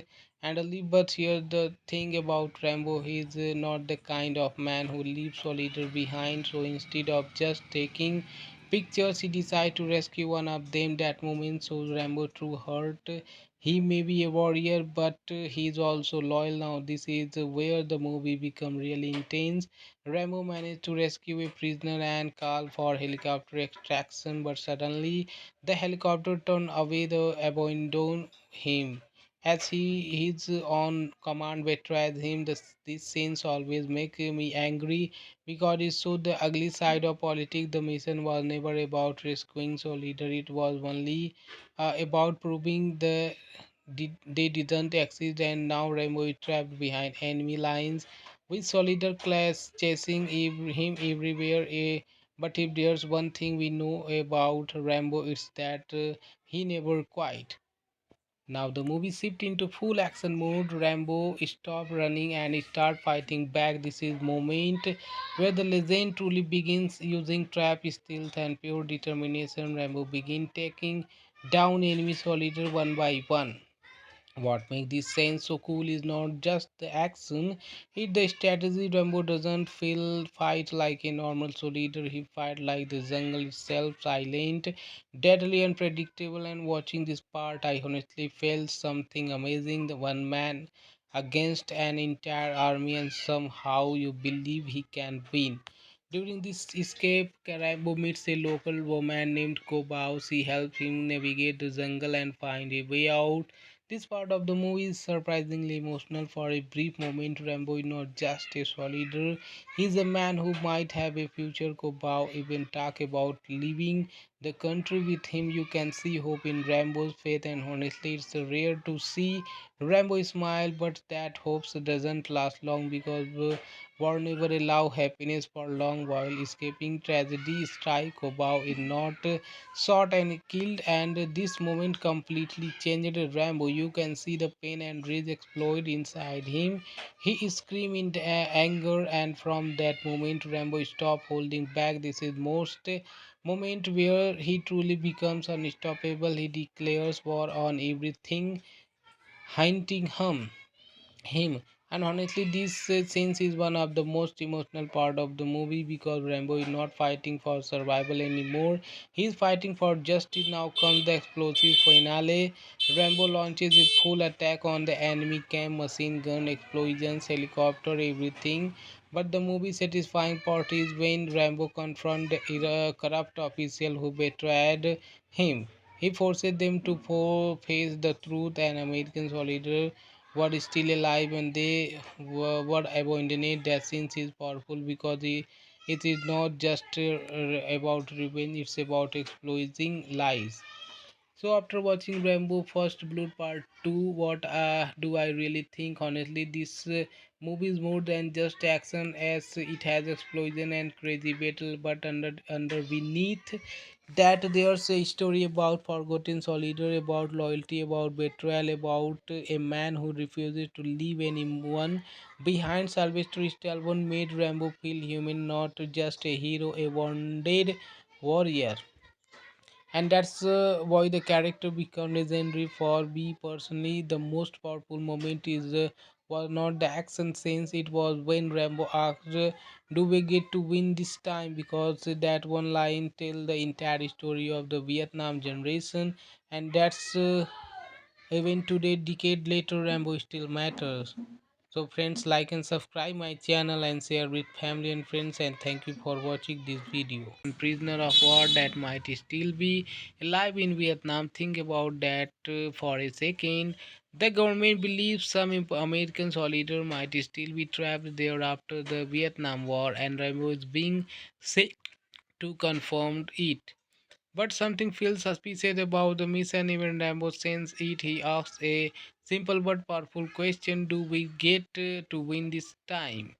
But here the thing about Rambo, he is not the kind of man who leaves soldiers behind. So instead of just taking pictures, he decides to rescue one of them. That moment shows Rambo true heart. He may be a warrior, but he is also loyal. Now this is where the movie become really intense. Rambo managed to rescue a prisoner and call for helicopter extraction, but suddenly the helicopter turned away, the abandoned him. As his own command betrays him, these scenes always make me angry because it showed the ugly side of politics. The mission was never about rescuing soldier; it was only about proving they didn't exist. And now Rambo is trapped behind enemy lines with soldier class chasing him everywhere. But if there's one thing we know about Rambo, it's that he never quit. Now the movie shift into full action mode. Rambo stop running and start fighting back. This is moment where the legend truly begins, using trap, stealth, and pure determination. Rambo begin taking down enemy soldiers one by one. What makes this scene so cool is not just the action, it's the strategy. Rambo doesn't feel fight like a normal soldier, he fight like the jungle itself, silent, deadly, unpredictable. And watching this part, I honestly felt something amazing. The one man against an entire army, and somehow you believe he can win. During this escape, Rambo meets a local woman named Kobao. She helps him navigate the jungle and find a way out. This part of the movie is surprisingly emotional. For a brief moment, Rambo is not just a soldier, he is a man who might have a future. Kobao even talk about leaving the country with him. You can see hope in Rambo's faith, and honestly, it's rare to see Rambo smile, but that hope doesn't last long because war never allow happiness for long. While escaping tragedy, strike Kobao is not shot and killed, and this moment completely changed Rambo. You can see the pain and rage explode inside him. He screamed in anger, and from that moment Rambo stopped holding back. This is most moment where he truly becomes unstoppable. He declares war on everything hunting him. And honestly, this scenes is one of the most emotional part of the movie because Rambo is not fighting for survival anymore, he's fighting for justice. Now comes the explosive finale. Rambo launches a full attack on the enemy camp, machine gun, explosions, helicopter, everything. But the movie satisfying part is when Rambo confronts the corrupt official who betrayed him. He forces them to face the truth. And American soldier were still alive and they were abandoned. That scene is powerful because It is not just about revenge, it's about exposing lies. So after watching Rambo First Blood Part 2, what do I really think? Honestly, this movie is more than just action, as it has explosion and crazy battle, but under beneath that there's a story about forgotten soldier, about loyalty, about betrayal, about a man who refuses to leave anyone behind. Sylvester Stallone made Rambo feel human, not just a hero, a wounded warrior, and that's why the character become legendary. For me personally, the most powerful moment is was not the action scenes, it was when Rambo asked, do we get to win this time? Because that one line tell the entire story of the Vietnam generation, and that's even today, decade later, Rambo still matters. So friends, like and subscribe my channel and share with family and friends, and thank you for watching this video. Prisoner of war that might still be alive in Vietnam. Think about that for a second. The government believes some American soldiers might still be trapped there after the Vietnam War, and Rambo is being sent to confirm it. But something feels suspicious about the mission. Even Rambo sends it. He asks a simple but powerful question: do we get to win this time?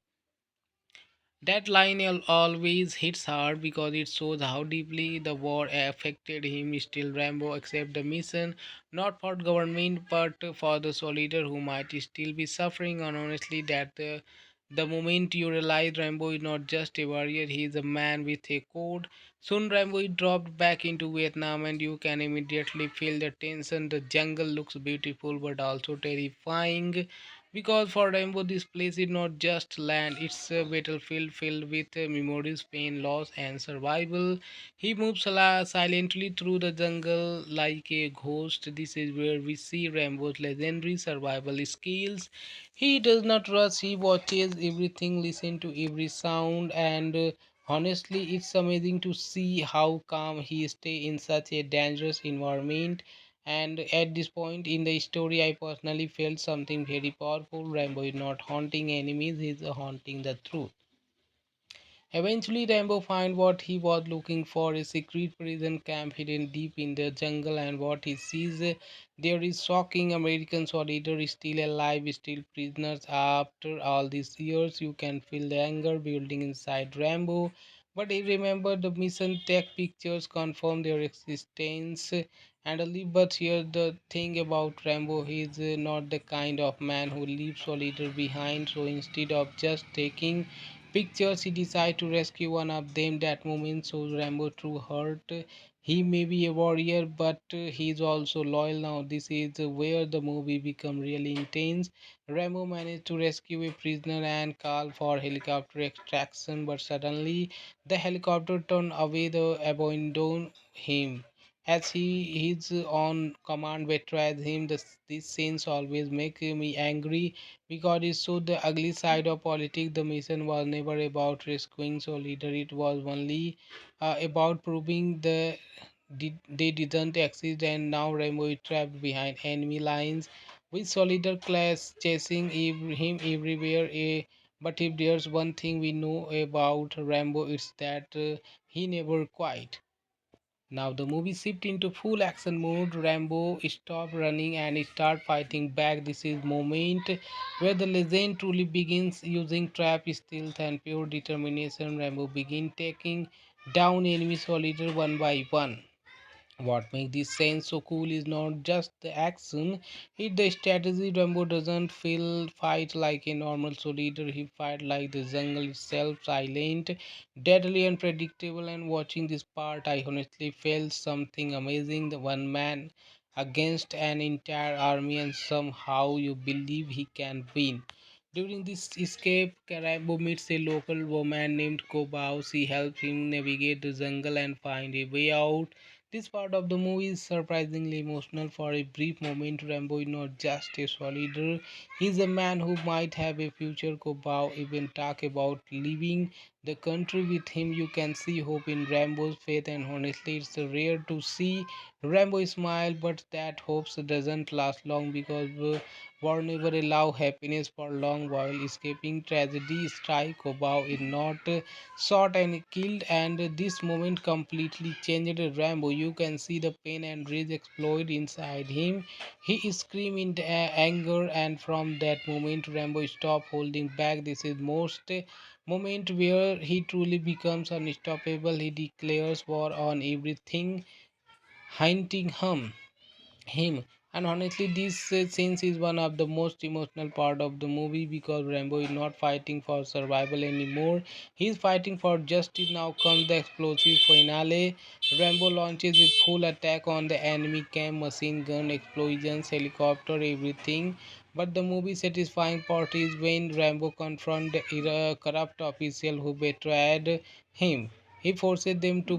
That line always hits hard because it shows how deeply the war affected him. Still, Rambo accepts the mission, not for government but for the soldier who might still be suffering. And honestly, that the moment you realize Rambo is not just a warrior, he is a man with a code. Soon, Rambo is dropped back into Vietnam, and you can immediately feel the tension. The jungle looks beautiful but also terrifying, because for Rambo, this place is not just land, it's a battlefield filled with memories, pain, loss, and survival. He moves silently through the jungle like a ghost. This is where we see Rambo's legendary survival skills. He does not rush, he watches everything, listens to every sound, and honestly, it's amazing to see how calm he stays in such a dangerous environment. And at this point in the story, I personally felt something very powerful. Rambo is not haunting enemies, he's haunting the truth. Eventually, Rambo finds what he was looking for, a secret prison camp hidden deep in the jungle, and what he sees there is shocking. American soldiers still alive, still prisoners. After all these years, you can feel the anger building inside Rambo. But he remembered the mission, tech pictures confirm their existence. But here the thing about Rambo, he is not the kind of man who leaves soldiers behind. So instead of just taking pictures, he decides to rescue one of them. That moment shows Rambo true heart. He may be a warrior, but he is also loyal. Now this is where the movie become really intense. Rambo managed to rescue a prisoner and call for helicopter extraction, but suddenly the helicopter turned away, the abandoned him. As his own command betrays him, these scenes always make me angry because it showed the ugly side of politics. The mission was never about rescuing so leader; it was only about proving they didn't exist. And now Rambo is trapped behind enemy lines with soldier class chasing him everywhere. But if there's one thing we know about Rambo, it's that he never quit. Now the movie shift into full action mode. Rambo stop running and start fighting back. This is moment where the legend truly begins, using trap, stealth, and pure determination. Rambo begin taking down enemy soldiers one by one. What makes this scene so cool is not just the action, it's the strategy. Rambo doesn't feel fight like a normal soldier, he fight like the jungle itself, silent, deadly, unpredictable. And watching this part, I honestly felt something amazing. The one man against an entire army, and somehow you believe he can win. During this escape, Rambo meets a local woman named Kobao. She helps him navigate the jungle and find a way out. This part of the movie is surprisingly emotional. For a brief moment, Rambo is not just a soldier, he is a man who might have a future. Kobao even talk about leaving the country with him. You can see hope in Rambo's faith, and honestly, it's rare to see Rambo smile, but that hope doesn't last long because war never allow happiness for long while escaping tragedy. Strike Obao is not shot and killed, and this moment completely changed Rambo. You can see the pain and rage explode inside him. He screamed in anger, and from that moment, Rambo stopped holding back. This is most moment where he truly becomes unstoppable. He declares war on everything, hunting him. And honestly, this scenes is one of the most emotional part of the movie because Rambo is not fighting for survival anymore. He's fighting for justice. Now comes the explosive finale. Rambo launches a full attack on the enemy camp, machine gun, explosions, helicopter, everything. But the movie satisfying part is when Rambo confronts the corrupt official who betrayed him. He forces them to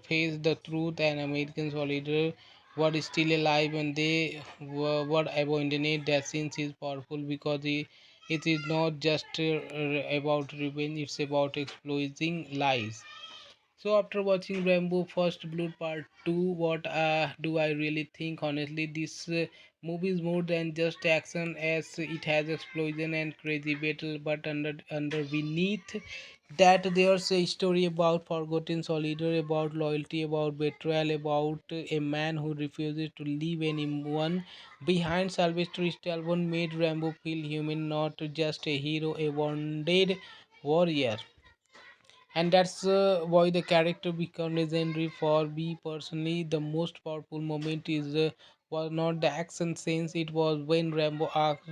face the truth, and American soldiers were still alive and they were abandoned. That scene is powerful because it is not just about revenge, it's about exposing lies. So after watching Rambo First Blood Part 2, what do I really think? Honestly, this movie is more than just action, as it has explosion and crazy battle, but under beneath that there's a story about forgotten soldier, about loyalty, about betrayal, about a man who refuses to leave anyone behind. Sylvester Stallone made Rambo feel human, not just a hero, a wounded warrior, and that's why the character become legendary. For me personally, the most powerful moment is was not the action scenes, it was when Rambo asked,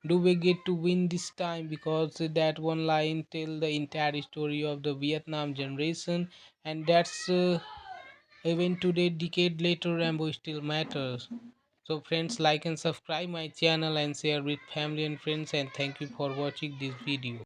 do we get to win this time? Because that one line tell the entire story of the Vietnam generation, and that's even today, decade later, Rambo still matters. So friends, like and subscribe my channel and share with family and friends, and thank you for watching this video.